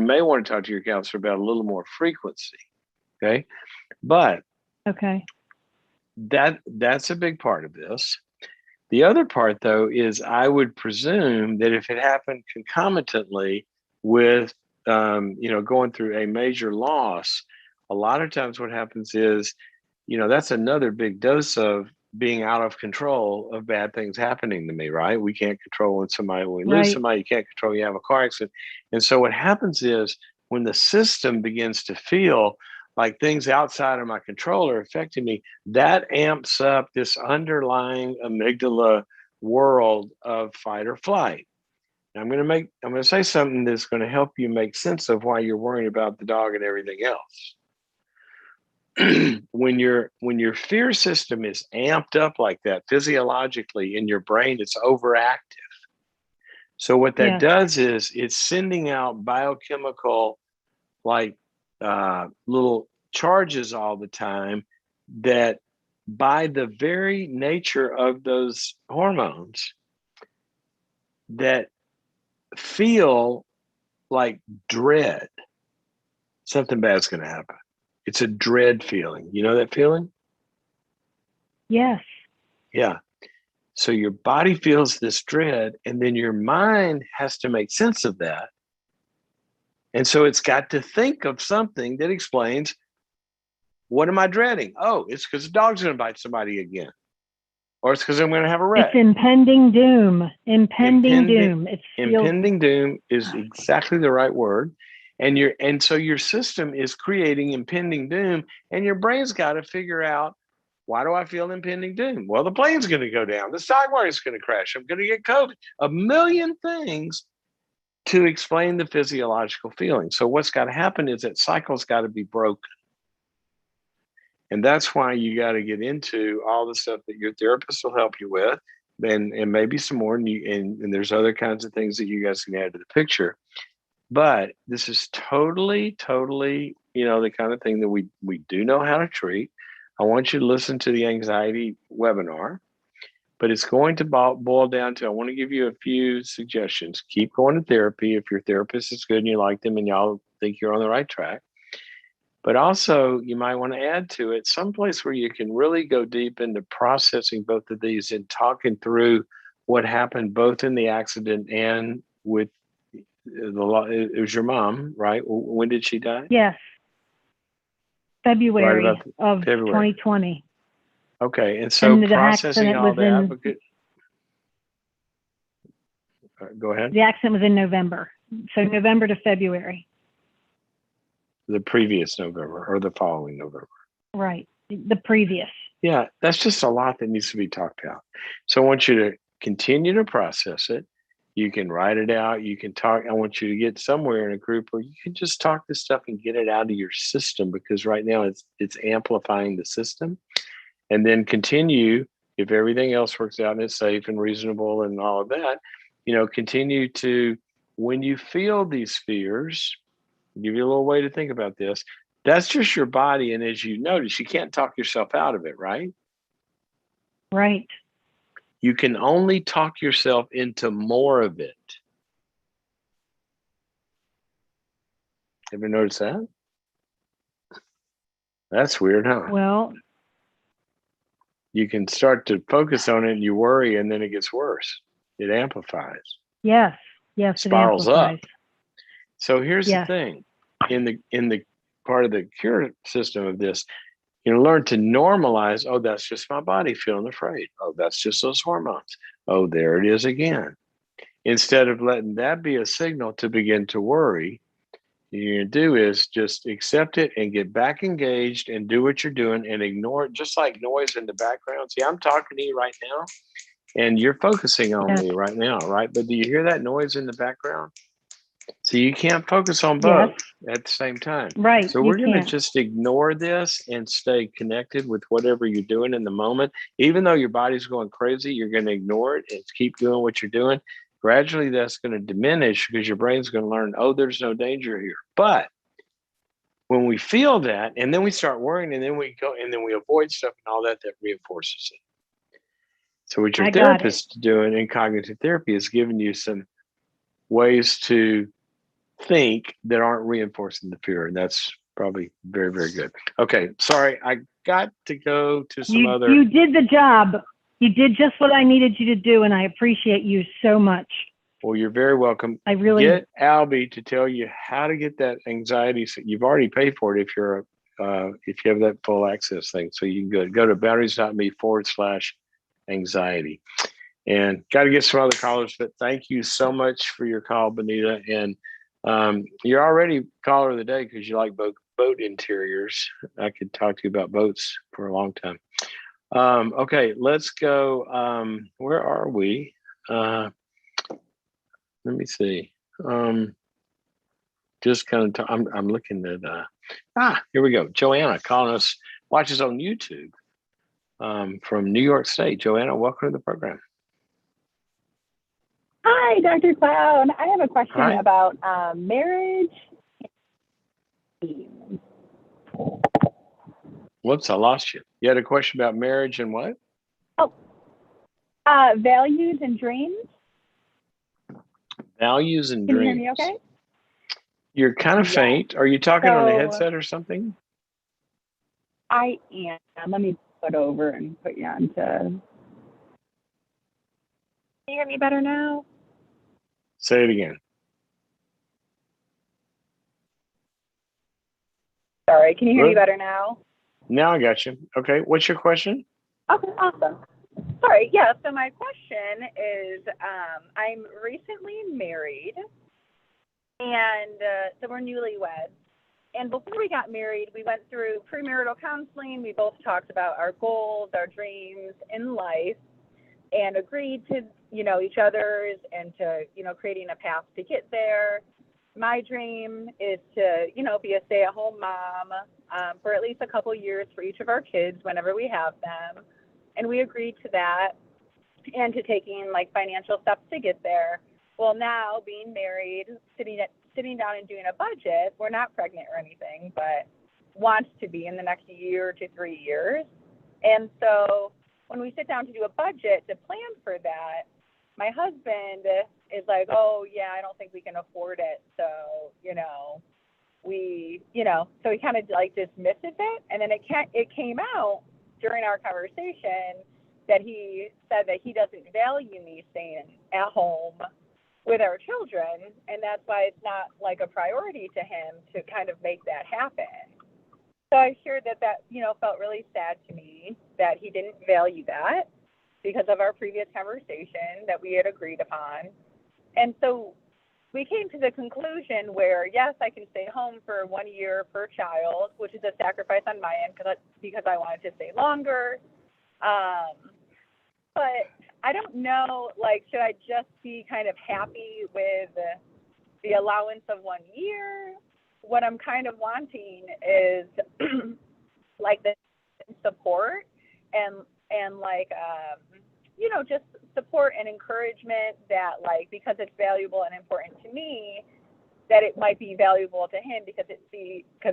Speaker 1: may want to talk to your counselor about a little more frequency. Okay. But
Speaker 2: okay,
Speaker 1: that's a big part of this. The other part, though, is I would presume that if it happened concomitantly with, going through a major loss, a lot of times what happens is, that's another big dose of being out of control of bad things happening to me, right? We can't control when we lose somebody, you can't control, you have a car accident. And so what happens is when the system begins to feel like things outside of my control are affecting me, that amps up this underlying amygdala world of fight or flight. And I'm going to say something that's going to help you make sense of why you're worrying about the dog and everything else. When your fear system is amped up like that physiologically in your brain, it's overactive. So what that does is it's sending out biochemical little charges all the time that by the very nature of those hormones that feel like dread, something bad's going to happen. It's a dread feeling. You know that feeling?
Speaker 2: Yes.
Speaker 1: Yeah. So your body feels this dread, and then your mind has to make sense of that. And so it's got to think of something that explains, what am I dreading? Oh, it's because the dog's going to bite somebody again. Or it's because I'm going to have a wreck.
Speaker 2: It's impending doom. Impending doom.
Speaker 1: Impending doom is exactly the right word. And so your system is creating impending doom, and your brain's got to figure out, why do I feel impending doom? Well, the plane's going to go down. The stock market's going to crash. I'm going to get COVID. A million things to explain the physiological feeling. So what's got to happen is that cycle's got to be broken. And that's why you got to get into all the stuff that your therapist will help you with, and maybe some more. And there's other kinds of things that you guys can add to the picture. But this is totally, the kind of thing that we do know how to treat. I want you to listen to the anxiety webinar, but it's going to boil down to, I want to give you a few suggestions. Keep going to therapy if your therapist is good and you like them and y'all think you're on the right track. But also, you might want to add to it someplace where you can really go deep into processing both of these and talking through what happened both in the accident and with it was your mom, right? When did she die?
Speaker 2: Yes. February of 2020.
Speaker 1: Okay. And so processing all that. Go ahead.
Speaker 2: The accident was in November. So November to February.
Speaker 1: The previous November or the following November.
Speaker 2: Right. The previous.
Speaker 1: Yeah, that's just a lot that needs to be talked about. So I want you to continue to process it. You can write it out. You can talk. I want you to get somewhere in a group where you can just talk this stuff and get it out of your system, because right now it's amplifying the system. And then continue, if everything else works out and it's safe and reasonable and all of that, continue to, when you feel these fears, I'll give you a little way to think about this. That's just your body. And as you notice, you can't talk yourself out of it, right?
Speaker 2: Right.
Speaker 1: You can only talk yourself into more of it. Ever notice that? That's weird, huh?
Speaker 2: Well,
Speaker 1: You can start to focus on it and you worry, and then it gets worse. It amplifies,
Speaker 2: yes. Yes, it
Speaker 1: spirals
Speaker 2: amplifies.
Speaker 1: up. So here's the
Speaker 2: Yes.
Speaker 1: thing. In the part of the cure system of this, you learn to normalize, oh, that's just my body feeling afraid. Oh, that's just those hormones. Oh, there it is again. Instead of letting that be a signal to begin to worry, what you're going to do is just accept it and get back engaged and do what you're doing and ignore it, just like noise in the background. See, I'm talking to you right now and you're focusing on
Speaker 2: Yes.
Speaker 1: me right now, right? But do you hear that noise in the background? So you can't focus on
Speaker 2: Yes.
Speaker 1: both at the same time.
Speaker 2: Right.
Speaker 1: So
Speaker 2: You
Speaker 1: we're going to
Speaker 2: can't.
Speaker 1: just ignore this and stay connected with whatever you're doing in the moment. Even though your body's going crazy, you're going to ignore it and keep doing what you're doing. Gradually, that's going to diminish because your brain's going to learn, oh, there's no danger here. But when we feel that, and then we start worrying, and then we go, and then we avoid stuff and all that, that reinforces it. So what your
Speaker 2: I got it.
Speaker 1: therapist is doing in cognitive therapy is giving you some ways to think that aren't reinforcing the fear. And that's probably very, very good. Okay. Sorry. I got to go to some other.
Speaker 2: You did the job. You did just what I needed you to do, and I appreciate you so much.
Speaker 1: Well, you're very welcome.
Speaker 2: I really
Speaker 1: Get Albie to tell you how to get that anxiety. You've already paid for it if you're if you have that full access thing. So you can go to boundaries.me/anxiety. And got to get some other callers, but thank you so much for your call, Benita. And you're already caller of the day because you like boat interiors. I could talk to you about boats for a long time. Okay, let's go. Where are we? Let me see. Just kind of, I'm looking at, here we go. Joanna calling us, watches on YouTube from New York State. Joanna, welcome to the program.
Speaker 3: Hi, Dr. Clown. I have a question
Speaker 1: Hi.
Speaker 3: about marriage.
Speaker 1: Whoops, I lost you. You had a question about marriage and what?
Speaker 3: Oh, values and dreams.
Speaker 1: Values and
Speaker 3: Can
Speaker 1: dreams.
Speaker 3: you hear me okay?
Speaker 1: You're kind of
Speaker 3: Yes.
Speaker 1: faint. Are you talking on a
Speaker 3: So-
Speaker 1: headset or something?
Speaker 3: I am. Let me put over and put you on to. Can you hear me better now?
Speaker 1: Say it again.
Speaker 3: Sorry, can you hear me
Speaker 1: Hello?
Speaker 3: better now?
Speaker 1: Now I got you. Okay, what's your question?
Speaker 3: Okay, awesome. Sorry, yeah, so my question is, I'm recently married, and so we're newlyweds. And before we got married, we went through premarital counseling. We both talked about our goals, our dreams in life, and agreed to, each other's and to, creating a path to get there. My dream is to, be a stay-at-home mom for at least a couple years for each of our kids whenever we have them. And we agreed to that and to taking like financial steps to get there. Well, now being married, sitting down and doing a budget, we're not pregnant or anything, but wants to be in the next year to 3 years. And so when we sit down to do a budget to plan for that, my husband is like, oh, yeah, I don't think we can afford it. So, so he kind of like dismisses it. And then it came out during our conversation that he said that he doesn't value me staying at home with our children, and that's why it's not like a priority to him to kind of make that happen. So I shared that felt really sad to me that he didn't value that because of our previous conversation that we had agreed upon. And so we came to the conclusion where, yes, I can stay home for 1 year per child, which is a sacrifice on my end because I wanted to stay longer. But I don't know, should I just be kind of happy with the allowance of 1 year? What I'm kind of wanting is the support and just support and encouragement that because it's valuable and important to me, that it might be valuable to him because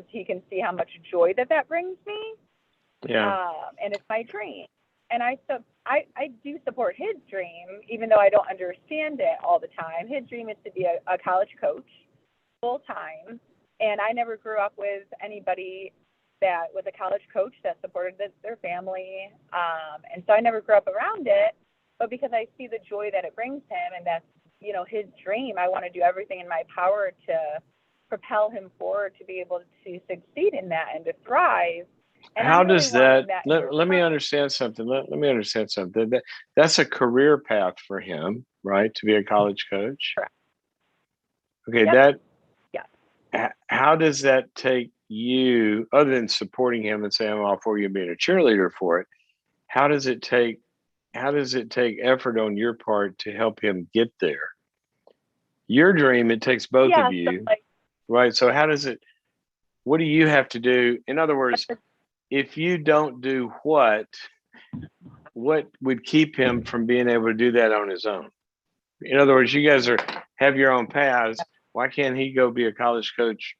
Speaker 3: he can see how much joy that brings me.
Speaker 1: Yeah.
Speaker 3: And it's my dream. And I do support his dream, even though I don't understand it all the time. His dream is to be a college coach full time. And I never grew up with anybody that was a college coach that supported their family. And so I never grew up around it. But because I see the joy that it brings him, and that's, his dream, I want to do everything in my power to propel him forward to be able to succeed in that and to thrive. And
Speaker 1: How
Speaker 3: really
Speaker 1: does that, let me
Speaker 3: time.
Speaker 1: understand something. Let me understand something. That's a career path for him, right? To be a college coach.
Speaker 3: Correct.
Speaker 1: Okay.
Speaker 3: Yep.
Speaker 1: How does that take you, other than supporting him and saying, I'm all for you being a cheerleader for it? How does it take effort on your part to help him get there? Your dream, it takes both of you, right? So what do you have to do? In other words, if you don't do what would keep him from being able to do that on his own? In other words, you guys have your own paths. Why can't he go be a college coach?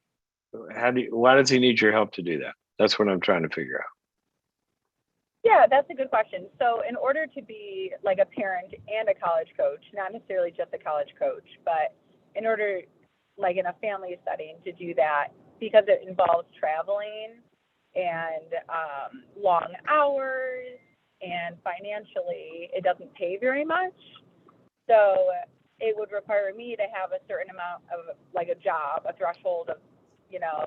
Speaker 1: Why does he need your help to do that? That's what I'm trying to figure out.
Speaker 3: Yeah, that's a good question. So in order to be like a parent and a college coach, not necessarily just a college coach, but in order, like in a family setting, to do that, because it involves traveling and long hours, and financially it doesn't pay very much. So it would require me to have a certain amount of, like, a job, a threshold of,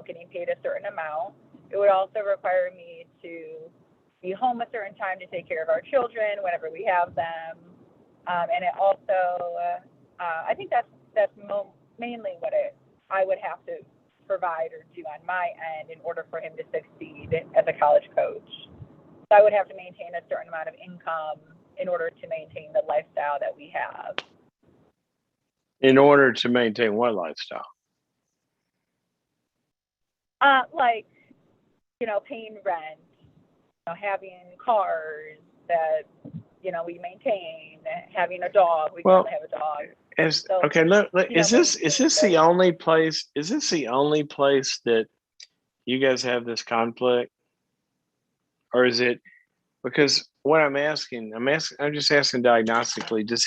Speaker 3: getting paid a certain amount. It would also require me to be home a certain time to take care of our children whenever we have them. And it also, I think that's mainly what I would have to provide or do on my end in order for him to succeed as a college coach. So I would have to maintain a certain amount of income in order to maintain the lifestyle that we have.
Speaker 1: In order to maintain what lifestyle?
Speaker 3: Like, paying rent, having cars that, we maintain, having a dog. We currently have a dog.
Speaker 1: Okay, is this the only place? Is this the only place that you guys have this conflict, or is it? Because what I'm just asking diagnostically. Does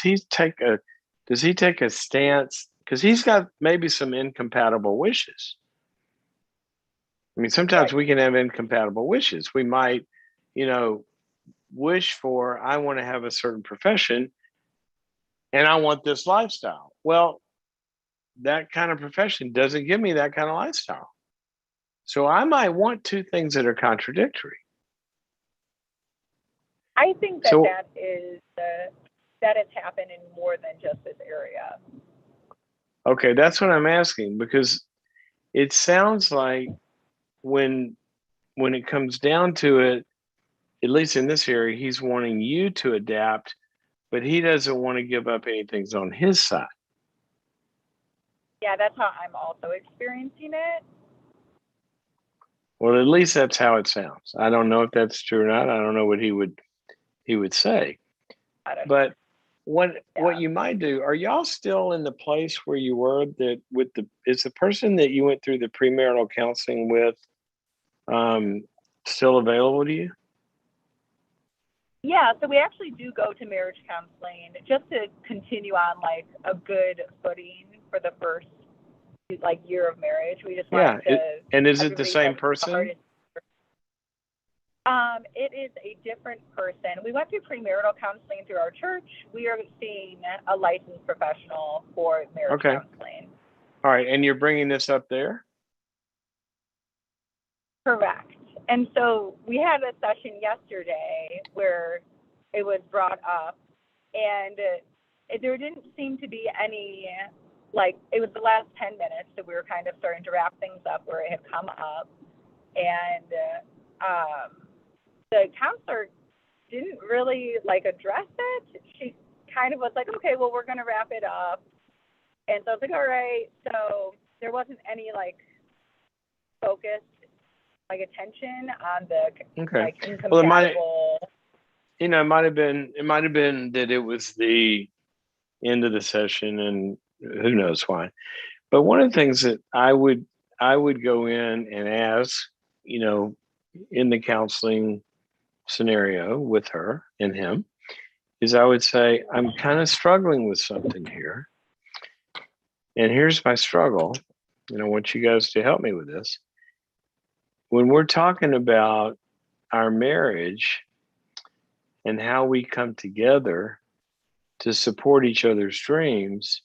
Speaker 1: he take a stance? Because he's got maybe some incompatible wishes. I mean, sometimes we can have incompatible wishes. We might, wish for, I want to have a certain profession and I want this lifestyle. Well, that kind of profession doesn't give me that kind of lifestyle. So I might want two things that are contradictory.
Speaker 3: I think that has happened in more than just this area.
Speaker 1: Okay, that's what I'm asking, because it sounds like when it comes down to it, at least in this area, he's wanting you to adapt, but he doesn't want to give up anything on his side.
Speaker 3: Yeah, that's how I'm also experiencing it.
Speaker 1: Well, at least that's how it sounds. I don't know if that's true or not. I don't know what he would say. But what you might do, are y'all still in the place where you were is the person that you went through the premarital counseling with still available to you?
Speaker 3: Yeah, so we actually do go to marriage counseling just to continue on like a good footing for the first year of marriage. We just want to.
Speaker 1: And is it the same person?
Speaker 3: It is a different person. We went through premarital counseling through our church. We are seeing a licensed professional for marriage counseling.
Speaker 1: All right, and you're bringing this up there?
Speaker 3: Correct. And so we had a session yesterday where it was brought up, and there didn't seem to be any, it was the last 10 minutes that we were kind of starting to wrap things up where it had come up. And the counselor didn't really address it. She kind of was like, okay, well, we're going to wrap it up. And so I was like, all right. So there wasn't any focused attention on the incompatible.
Speaker 1: Well, it might have been that it was the end of the session, and who knows why. But one of the things that I would go in and ask, you know, in the counseling scenario with her and him, is I would say, I'm kind of struggling with something here. And here's my struggle. And I want you guys to help me with this. When we're talking about our marriage and how we come together to support each other's dreams,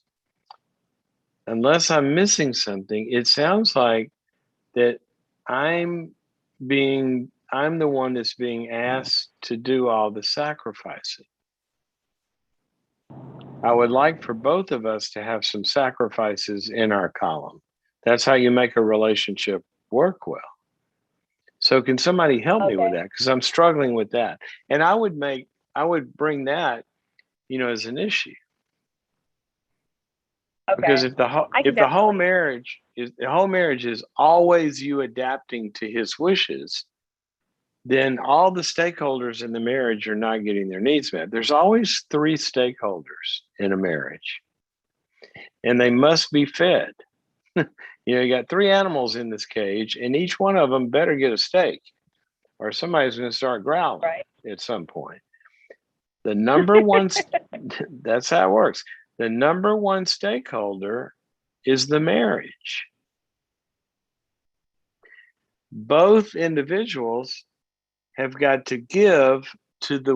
Speaker 1: unless I'm missing something, it sounds like that I'm the one that's being asked to do all the sacrificing. I would like for both of us to have some sacrifices in our column. That's how you make a relationship work well. So can somebody help me with that? Because I'm struggling with that. And I would bring that, as an issue.
Speaker 3: Okay.
Speaker 1: Because if the whole marriage is always you adapting to his wishes, then all the stakeholders in the marriage are not getting their needs met. There's always 3 stakeholders in a marriage, and they must be fed. You got 3 animals in this cage, and each one of them better get a steak, or somebody's going to start growling at some point. The number one, that's how it works. The number one stakeholder is the marriage. Both individuals have got to give to the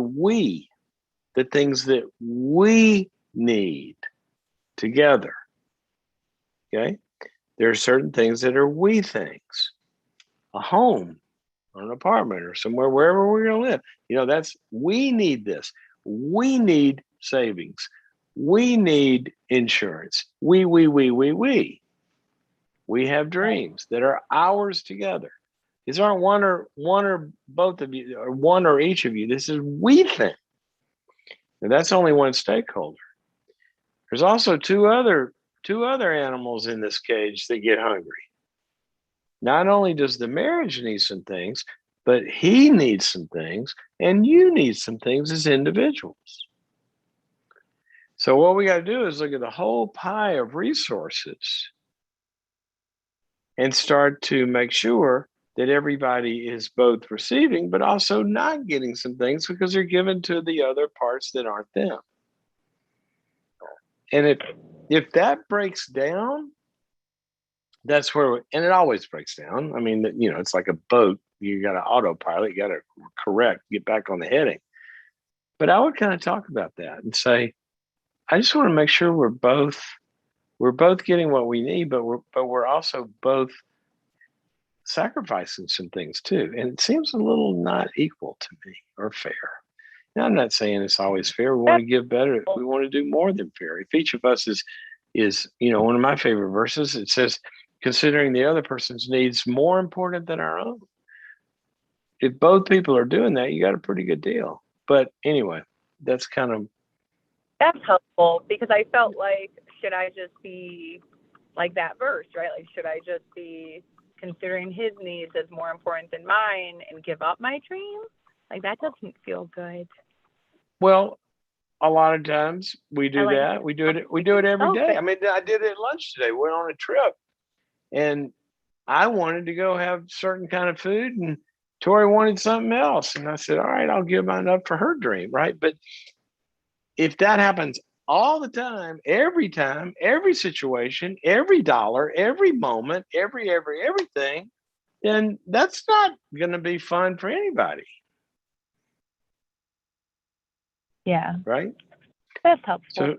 Speaker 1: things that we need together. Okay? There are certain things that are we things. A home, or an apartment, or somewhere, wherever we're going to live. We need this. We need savings. We need insurance. We have dreams that are ours together. These aren't one or both of you, or one or each of you. This is we thing. And that's only one stakeholder. There's also two other animals in this cage that get hungry. Not only does the marriage need some things, but he needs some things, and you need some things as individuals. So what we got to do is look at the whole pie of resources and start to make sure that everybody is both receiving, but also not getting some things because they're given to the other parts that aren't them. And if that breaks down, that's where, and it always breaks down. I mean, it's like a boat. You got to autopilot, you got to get back on the heading. But I would kind of talk about that and say, I just want to make sure we're both getting what we need, but we're also both sacrificing some things too. And it seems a little not equal to me or fair. Now, I'm not saying it's always fair. We want to give better. We want to do more than fair. If each of us is one of my favorite verses, it says, considering the other person's needs more important than our own. If both people are doing that, you got a pretty good deal. But anyway, that's
Speaker 3: helpful, because I felt like, should I just be like that verse, right? Like, should I just be considering his needs as more important than mine and give up my dreams? Like, that doesn't feel good.
Speaker 1: Well, a lot of times we do that. We do it every day. I mean, I did it at lunch today. We're on a trip, and I wanted to go have certain kind of food, and Tori wanted something else. And I said, all right, I'll give mine up for her dream, right? But if that happens all the time, every situation, every dollar, every moment, everything, then that's not going to be fun for anybody.
Speaker 2: Yeah.
Speaker 1: Right?
Speaker 3: That's helpful.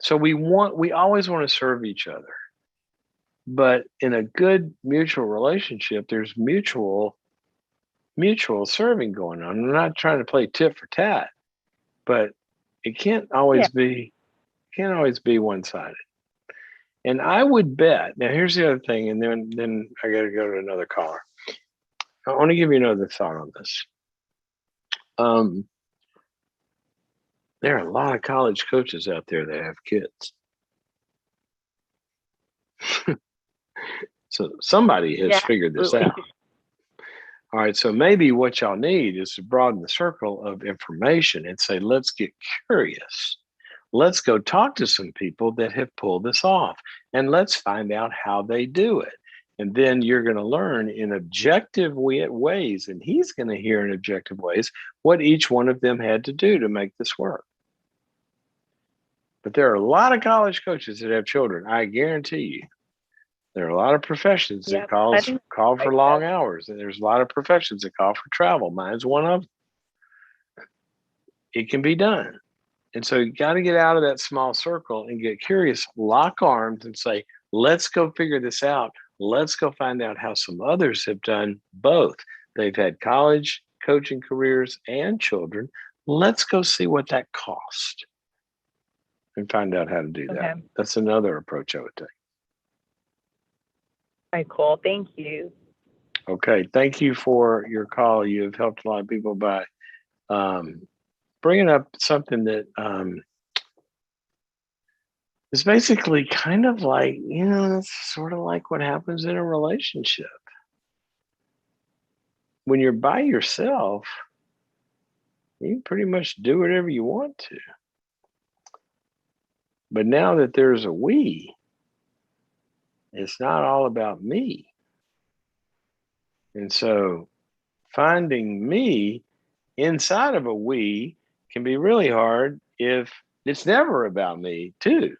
Speaker 1: So we always want to serve each other. But in a good mutual relationship, there's mutual serving going on. I'm not trying to play tit for tat, but it can't always be one-sided. And I would bet, now here's the other thing, and then I got to go to another caller. I want to give you another thought on this. There are a lot of college coaches out there that have kids. So somebody has figured this out. All right, so maybe what y'all need is to broaden the circle of information and say, let's get curious. let's go talk to some people that have pulled this off and let's find out how they do it. And then you're going to learn in objective ways, and he's going to hear in objective ways what each one of them had to do to make this work. But there are a lot of college coaches that have children. I guarantee you. There are a lot of professions that call for long hours, and there's a lot of professions that call for travel. Mine's one of them. It can be done. And so you got to get out of that small circle and get curious, lock arms and say, let's go figure this out. Let's go find out how some others have done both. They've had college coaching careers and children. Let's go see what that cost and find out how to do that. That's another approach I would take.
Speaker 3: Very cool. Thank you.
Speaker 1: Okay. Thank you for your call. You have helped a lot of people by bringing up something that is basically kind of like, it's sort of like what happens in a relationship. When you're by yourself, you can pretty much do whatever you want to. But now that there's a we, it's not all about me. And so finding me inside of a we can be really hard if it's never about me too.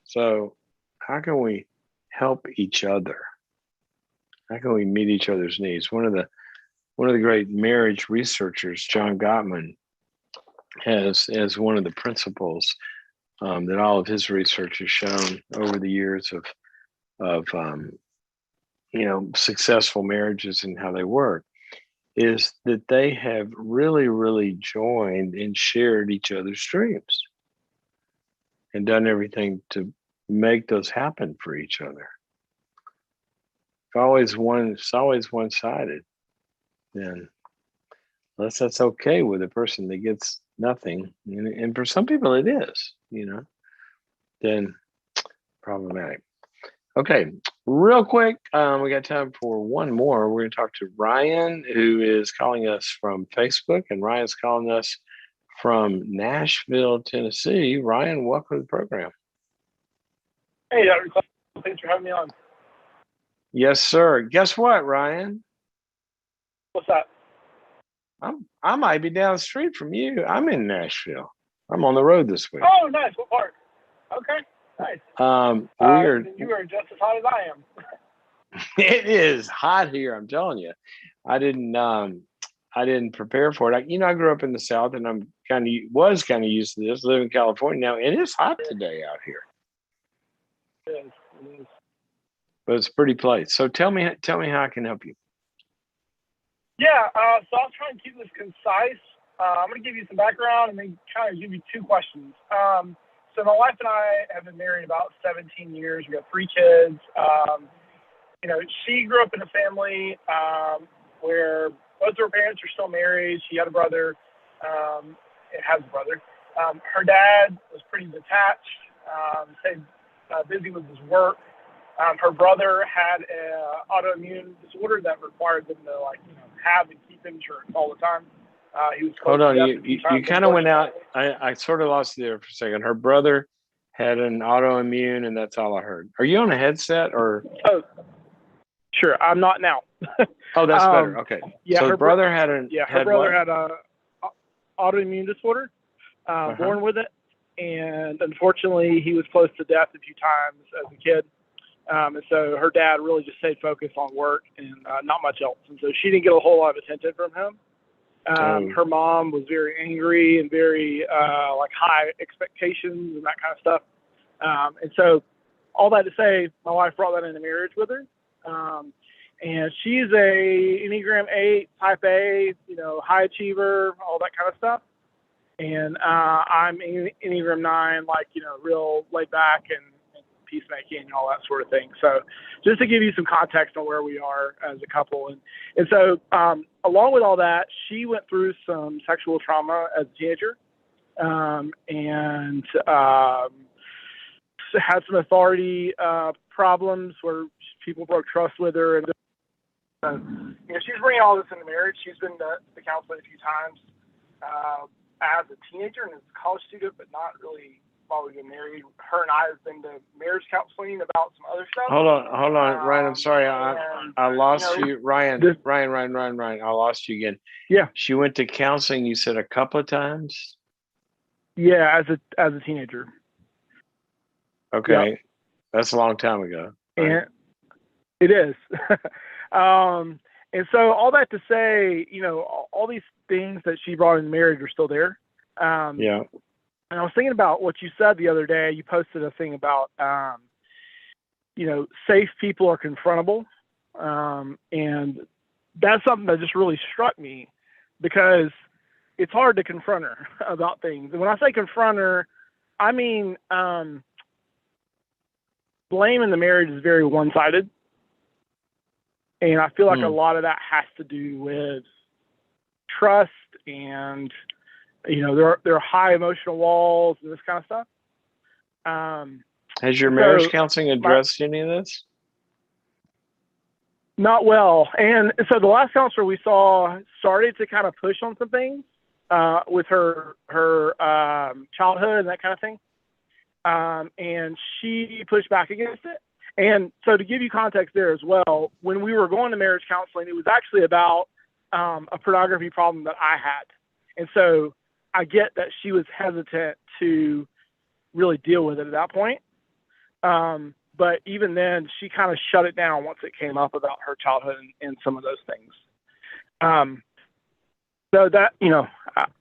Speaker 1: So how can we help each other? How can we meet each other's needs? One of the great marriage researchers, John Gottman, has as one of the principles that all of his research has shown over the years of successful marriages and how they work, is that they have really, really joined and shared each other's dreams and done everything to make those happen for each other. It's always one-sided, then unless that's okay with a person that gets nothing, and for some people it is, then problematic. Okay, real quick, we got time for one more. We're going to talk to Ryan, who is calling us from Facebook, and Ryan's calling us from Nashville, Tennessee. Ryan, welcome to the program.
Speaker 4: Hey, Dr. Clark. Thanks for having me on.
Speaker 1: Yes, sir. Guess what, Ryan?
Speaker 4: What's that?
Speaker 1: I might be down the street from you. I'm in Nashville. I'm on the road this week.
Speaker 4: Oh, nice. What part? Okay, nice. You are just as hot as I am.
Speaker 1: It is hot here. I'm telling you. I didn't prepare for it. I grew up in the South, and I'm was kind of used to this. Live in California now, and it's hot today out here.
Speaker 4: It is.
Speaker 1: But it's a pretty place. So tell me how I can help you.
Speaker 4: Yeah. So I'll try and keep this concise. I'm going to give you some background and then kind of give you two questions. So my wife and I have been married about 17 years. We got 3 kids. She grew up in a family where both of her parents are still married. She had a brother. It has a brother. Her dad was pretty detached, stayed busy with his work. Her brother had an autoimmune disorder that required them to have and keep insurance all the time. He was
Speaker 1: hold on, you kind of went out. I sort of lost you there for a second. Her brother had an autoimmune, and that's all I heard. Are you on a headset or?
Speaker 4: Oh, sure. I'm not now.
Speaker 1: Oh, that's better. Okay.
Speaker 4: Yeah,
Speaker 1: so her brother had
Speaker 4: her brother had a autoimmune disorder, born with it, and unfortunately, he was close to death a few times as a kid. And so her dad really just stayed focused on work and not much else. And so she didn't get a whole lot of attention from him. Her mom was very angry and very high expectations and that kind of stuff. And so all that to say, my wife brought that into marriage with her. And she's a Enneagram 8, type A, high achiever, all that kind of stuff. And I'm Enneagram 9, real laid back and peacemaking and all that sort of thing. So just to give you some context on where we are as a couple. And so along with all that, she went through some sexual trauma as a teenager and had some authority problems where people broke trust with her. And she's bringing all this into marriage. She's been to counseling a few times. as a teenager and as a college student, but not really while we've been married. Her and I have been to marriage counseling about some other stuff.
Speaker 1: Hold on, Ryan. I'm sorry, I lost you, Ryan.
Speaker 4: this-
Speaker 1: Ryan. I lost you again.
Speaker 4: Yeah.
Speaker 1: She went to counseling. You said a couple of times.
Speaker 4: Yeah, as a teenager.
Speaker 1: Okay, that's a long time ago. Right?
Speaker 4: And it is. And so all that to say, all these things that she brought in marriage are still there.
Speaker 1: Yeah.
Speaker 4: And I was thinking about what you said the other day. You posted a thing about, safe people are confrontable. And that's something that just really struck me because it's hard to confront her about things. And when I say confront her, I mean, blame in the marriage is very one-sided. And I feel like a lot of that has to do with trust and, there are high emotional walls and this kind of stuff.
Speaker 1: Has your marriage counseling addressed any of this?
Speaker 4: Not well. And so the last counselor we saw started to kind of push on some things with her childhood and that kind of thing. And she pushed back against it. And so to give you context there as well, when we were going to marriage counseling, it was actually about a pornography problem that I had. And so I get that she was hesitant to really deal with it at that point. But even then, she kind of shut it down once it came up about her childhood and some of those things. So that,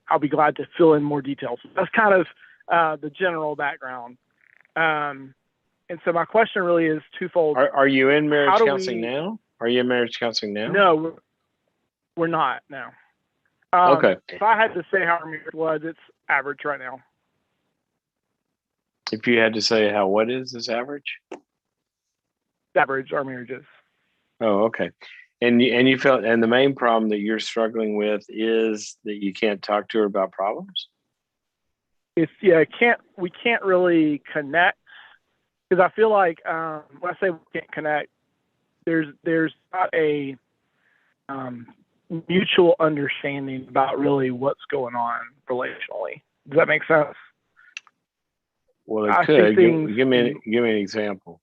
Speaker 4: I'll be glad to fill in more details. That's kind of the general background. And so my question really is twofold.
Speaker 1: Are you in marriage counseling now? Are you in marriage counseling now?
Speaker 4: No, we're not now.
Speaker 1: Okay.
Speaker 4: If I had to say how our marriage was, it's average right now.
Speaker 1: If you had to say what is this average?
Speaker 4: Average, our marriage is.
Speaker 1: Oh, okay. And you felt, and the main problem that you're struggling with is that you can't talk to her about problems?
Speaker 4: We can't really connect. Because I feel like when I say we can't connect, there's not a mutual understanding about really what's going on relationally. Does that make sense?
Speaker 1: Well, it could. Give me an example.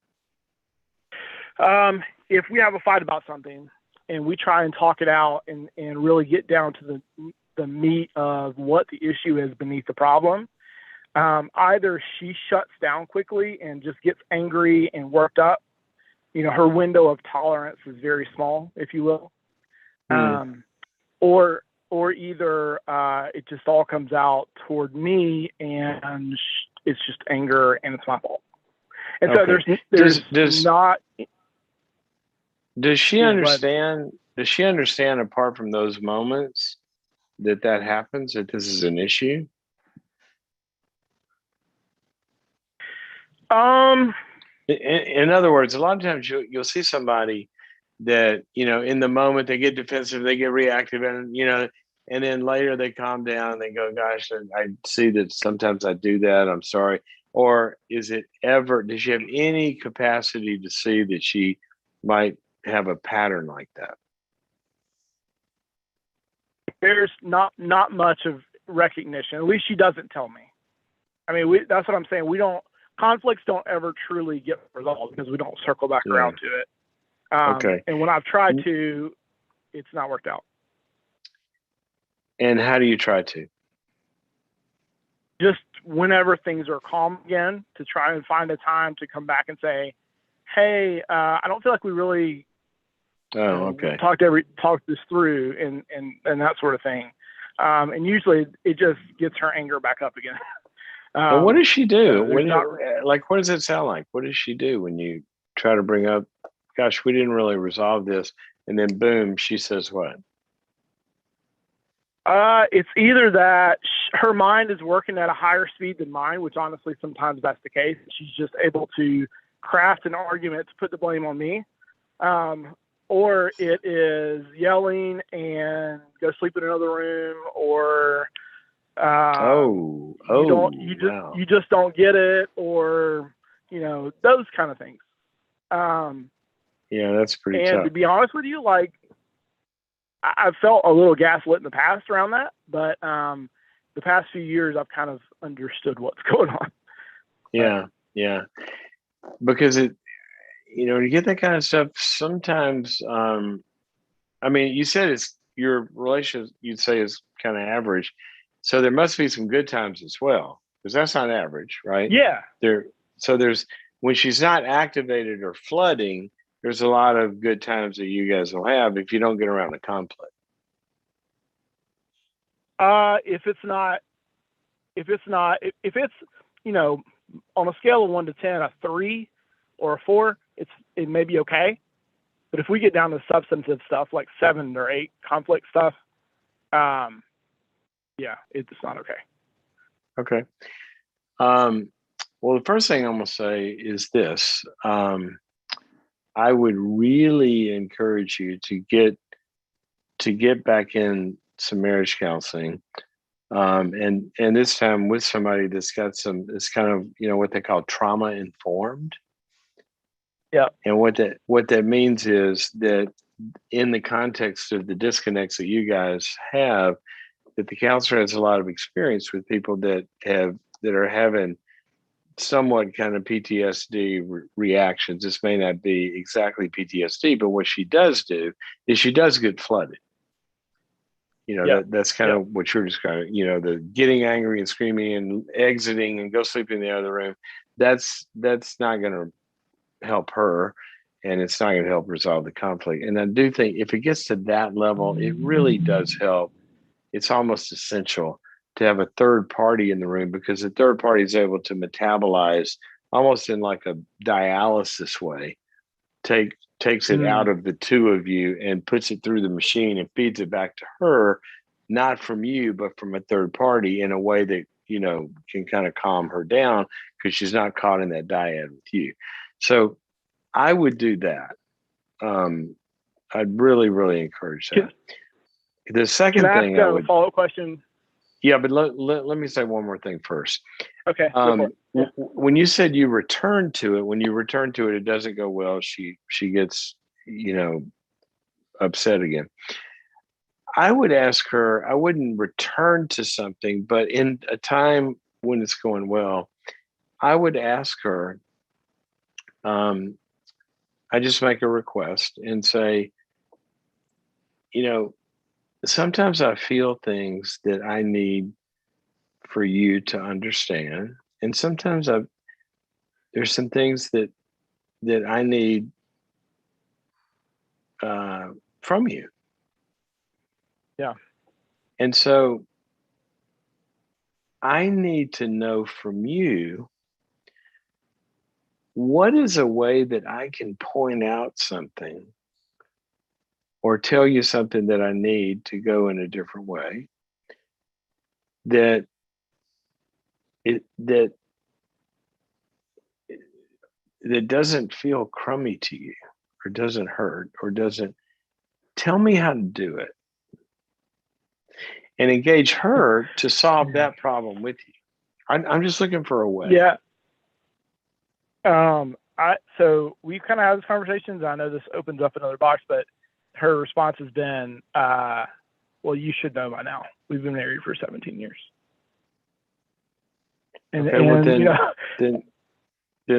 Speaker 4: If we have a fight about something and we try and talk it out and really get down to the meat of what the issue is beneath the problem, either she shuts down quickly and just gets angry and worked up. Her window of tolerance is very small, if you will. Or either it just all comes out toward me and it's just anger and it's my fault. And so there's not.
Speaker 1: Does she understand? Does she understand apart from those moments that happens, that this is an issue? In other words, a lot of times you'll see somebody that, in the moment they get defensive, they get reactive, and and then later they calm down and they go, gosh, I see that sometimes I do that, I'm sorry. Or does she have any capacity to see that she might have a pattern like that?
Speaker 4: There's not much of recognition. At least she doesn't tell me. I mean, that's what I'm saying. Conflicts don't ever truly get resolved because we don't circle back around to it.
Speaker 1: Okay.
Speaker 4: And when I've tried to, it's not worked out.
Speaker 1: And how do you try to?
Speaker 4: Just whenever things are calm again, to try and find a time to come back and say, hey, I don't feel like we really talked this through and that sort of thing. And usually it just gets her anger back up again.
Speaker 1: And what does she do? What does it sound like? What does she do when you try to bring up, gosh, we didn't really resolve this, and then boom, she says what?
Speaker 4: It's either that her mind is working at a higher speed than mine, which honestly sometimes that's the case. She's just able to craft an argument to put the blame on me. Or it is yelling and go sleep in another room, or you just don't get it, or those kind of things.
Speaker 1: Yeah, that's pretty tough.
Speaker 4: And to be honest with you, I've felt a little gaslit in the past around that, but the past few years, I've kind of understood what's going on.
Speaker 1: Yeah. Because it, to get that kind of stuff, sometimes, I mean, you said it's your relationship, you'd say is kind of average. So there must be some good times as well, because that's not average, right?
Speaker 4: Yeah.
Speaker 1: So there's, when she's not activated or flooding, there's a lot of good times that you guys will have if you don't get around the conflict.
Speaker 4: If it's, on a scale of 1 to 10, a 3 or a 4, it may be okay. But if we get down to substantive stuff like 7 or 8 conflict stuff, it's not okay.
Speaker 1: Okay. Well, the first thing I'm going to say is this. I would really encourage you to get back in some marriage counseling. And this time with somebody that's got it's kind of, what they call trauma informed.
Speaker 4: Yeah.
Speaker 1: And what that means is that in the context of the disconnects that you guys have, that the counselor has a lot of experience with people that are having somewhat kind of PTSD reactions. This may not be exactly PTSD, but what she does do is she does get flooded. That's kind of what you're describing, the getting angry and screaming and exiting and go sleep in the other room. That's not going to help her, and it's not going to help resolve the conflict. And I do think if it gets to that level, it really does help. It's almost essential to have a third party in the room, because the third party is able to metabolize almost in like a dialysis way, takes it out of the two of you and puts it through the machine and feeds it back to her, not from you, but from a third party, in a way that, can kind of calm her down, because she's not caught in that dyad with you. So I would do that. I'd really, really encourage that. The second thing I would
Speaker 4: follow-up question.
Speaker 1: Yeah, but let me say one more thing first.
Speaker 4: Okay.
Speaker 1: When you said you return to it, it doesn't go well. She gets, upset again. I would ask her, I wouldn't return to something, but in a time when it's going well, I would ask her, I just make a request and say, sometimes I feel things that I need for you to understand. And sometimes there's some things that I need from you.
Speaker 4: Yeah.
Speaker 1: And so I need to know from you, what is a way that I can point out something or tell you something that I need to go in a different way, that doesn't feel crummy to you, or doesn't hurt, or doesn't. Tell me how to do it, and engage her to solve that problem with you. I'm just looking for a way.
Speaker 4: Yeah. So we've kind of had these conversations. I know this opens up another box, but her response has been, well, you should know by now. We've been married for 17 years.
Speaker 1: Then,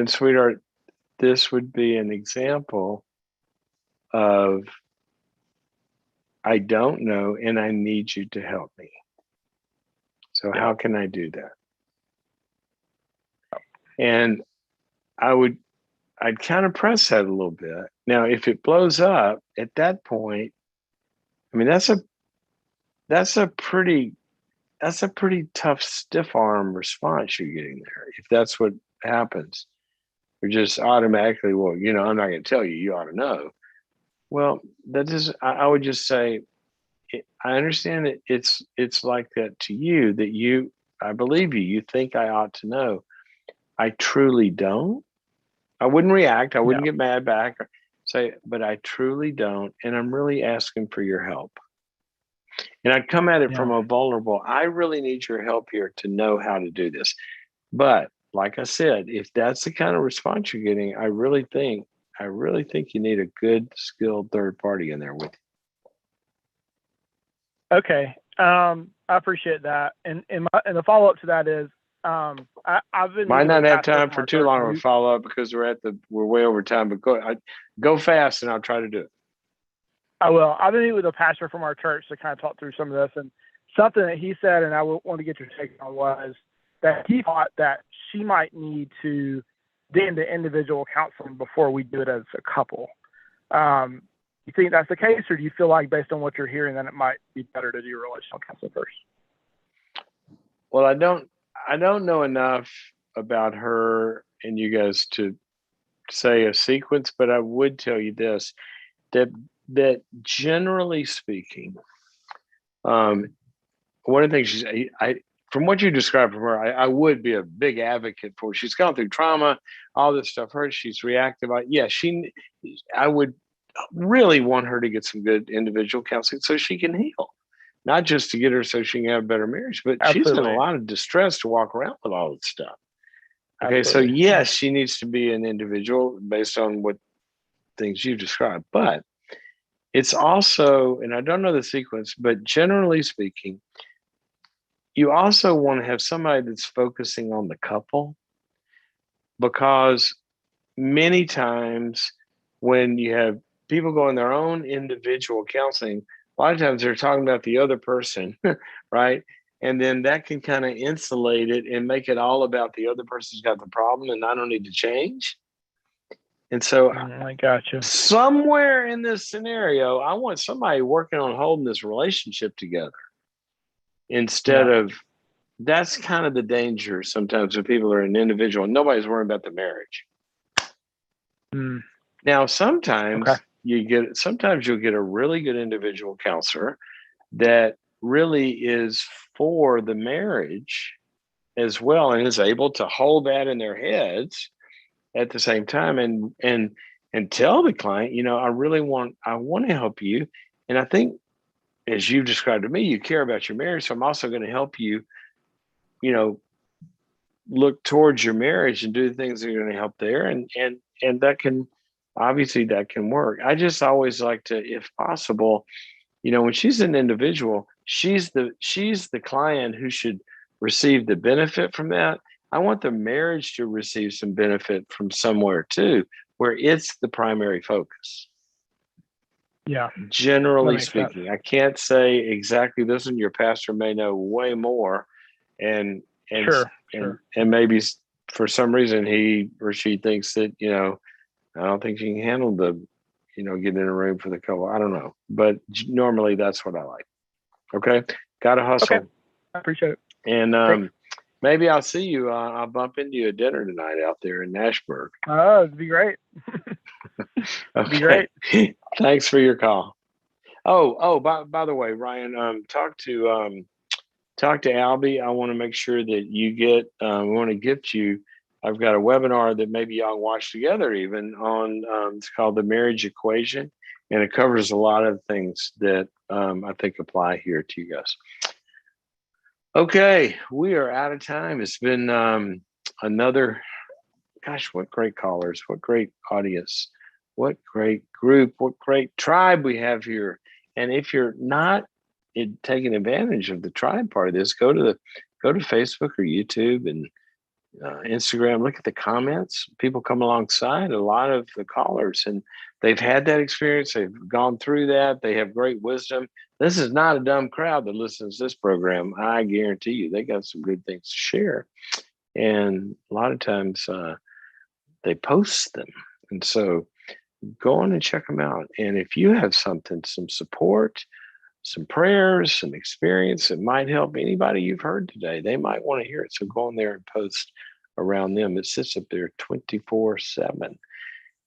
Speaker 1: sweetheart, this would be an example of, I don't know, and I need you to help me. So how can I do that? And I'd kind of press that a little bit. Now, if it blows up at that point, I mean, that's a pretty tough stiff arm response you're getting there. If that's what happens, you're just automatically, well, I'm not going to tell you, you ought to know. Well, I would just say, I understand that it's like that to you, that I believe you think I ought to know. I truly don't. I wouldn't react. I wouldn't get mad back or say, but I truly don't. And I'm really asking for your help. And I'd come at it from a vulnerable, I really need your help here to know how to do this. But like I said, if that's the kind of response you're getting, I really think you need a good, skilled third party in there with you.
Speaker 4: Okay. I appreciate that. And the follow up to that is, I've been
Speaker 1: Might not have
Speaker 4: pastor
Speaker 1: time
Speaker 4: from
Speaker 1: for
Speaker 4: our
Speaker 1: too
Speaker 4: church,
Speaker 1: long
Speaker 4: and
Speaker 1: of a follow up because we're way over time. But go fast, and I'll try to do it.
Speaker 4: I will. I've been meeting with a pastor from our church to kind of talk through some of this, and something that he said, and I want to get your take on, was that he thought that she might need to get into individual counseling before we do it as a couple. You think that's the case, or do you feel like, based on what you're hearing, that it might be better to do relational counseling first?
Speaker 1: Well, I don't know enough about her and you guys to say a sequence, but I would tell you this, that generally speaking, one of the things from what you described from her, I would be a big advocate for. She's gone through trauma, all this stuff. She's reactive. I would really want her to get some good individual counseling so she can heal, not just to get her so she can have a better marriage, but
Speaker 4: Absolutely.
Speaker 1: she's in a lot of distress to walk around with all this stuff. Okay,
Speaker 4: Absolutely.
Speaker 1: so yes, she needs to be an individual based on what things you've described, but it's also, and I don't know the sequence, but generally speaking, you also want to have somebody that's focusing on the couple, because many times when you have people going their own individual counseling, a lot of times they're talking about the other person, right? And then that can kind of insulate it and make it all about the other person's got the problem and I don't need to change. And so
Speaker 4: I gotcha.
Speaker 1: Somewhere in this scenario, I want somebody working on holding this relationship together instead of, that's kind of the danger sometimes when people are an individual and nobody's worrying about the marriage. Now, sometimes you'll get a really good individual counselor that really is for the marriage as well and is able to hold that in their heads at the same time and tell the client, I want to help you. And I think, as you've described to me, you care about your marriage. So I'm also going to help you, look towards your marriage and do the things that are going to help there. And that can, obviously that can work. I just always like to, if possible, when she's an individual, she's the client who should receive the benefit from that. I want the marriage to receive some benefit from somewhere too, where it's the primary focus.
Speaker 4: Yeah.
Speaker 1: Generally speaking, sense. I can't say exactly this, and your pastor may know way more. And
Speaker 4: sure.
Speaker 1: And maybe for some reason he or she thinks that, I don't think she can handle the, getting in a room for the couple. I don't know. But normally that's what I like. Okay. Got to hustle.
Speaker 4: Okay. I appreciate it.
Speaker 1: And maybe I'll see you. I'll bump into you at dinner tonight out there in Nashburg.
Speaker 4: Oh, it'd be great.
Speaker 1: Okay.
Speaker 4: Be great.
Speaker 1: Thanks for your call. Oh, by the way, Ryan, talk to Albie. I want to make sure that you get, we want to gift you. I've got a webinar that maybe y'all watch together even on, it's called The Marriage Equation. And it covers a lot of things that I think apply here to you guys. Okay, we are out of time. It's been another, gosh, what great callers, what great audience, what great group, what great tribe we have here. And if you're not taking advantage of the tribe part of this, go to Facebook or YouTube and Instagram, look at the comments. People come alongside a lot of the callers and they've had that experience. They've gone through that. They have great wisdom. This is not a dumb crowd that listens to this program. I guarantee you, they got some good things to share. And a lot of times they post them. And so go on and check them out. And if you have something, some support, some prayers, some experience that might help anybody you've heard today, they might want to hear it. So go on there and post around them. It sits up there 24/7.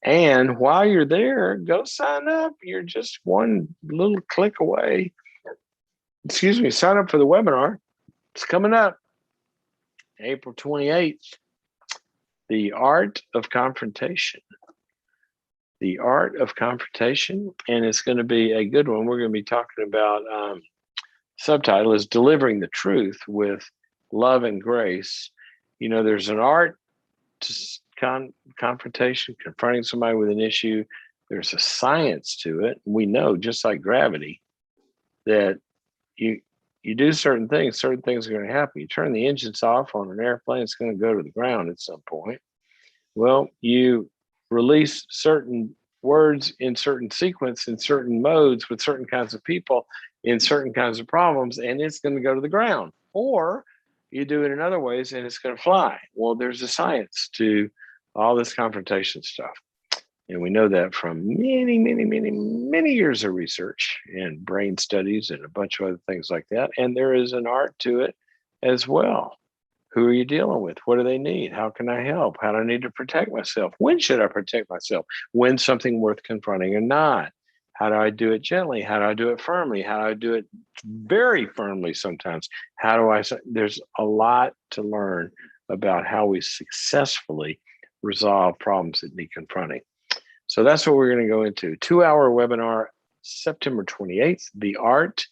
Speaker 1: And while you're there, go sign up. You're just one little click away. Sign up for the webinar. It's coming up April 28th. The Art of Confrontation. The Art of Confrontation. And it's going to be a good one. We're going to be talking about, subtitle is Delivering the Truth with Love and Grace. There's an art to confrontation, confronting somebody with an issue. There's a science to it. We know, just like gravity, that you do certain things are going to happen. You turn the engines off on an airplane, it's going to go to the ground at some point. Well, you release certain words in certain sequence, in certain modes, with certain kinds of people, in certain kinds of problems, and it's going to go to the ground. Or you do it in other ways and it's going to fly. Well, there's a science to all this confrontation stuff. And we know that from many years of research and brain studies and a bunch of other things like that. And there is an art to it as well. Who are you dealing with? What do they need? How can I help? How do I need to protect myself? When should I protect myself? When's something worth confronting or not? How do I do it gently? How do I do it firmly? How do I do it very firmly sometimes? How do I? There's a lot to learn about how we successfully resolve problems that need confronting. So that's what we're going to go into. 2-hour webinar, September 28th, The Art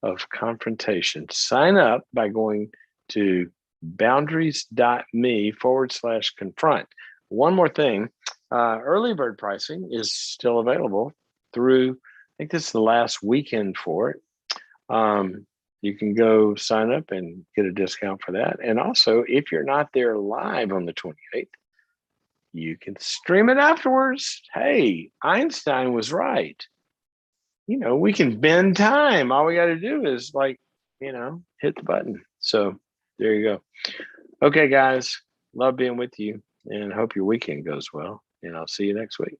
Speaker 1: of Confrontation. Sign up by going to boundaries.me/confront. One more thing, early bird pricing is still available through, I think this is the last weekend for it. You can go sign up and get a discount for that. And also, if you're not there live on the 28th, you can stream it afterwards. Hey, Einstein was right. We can bend time. All we got to do is hit the button. So there you go. Okay, guys, love being with you and hope your weekend goes well. And I'll see you next week.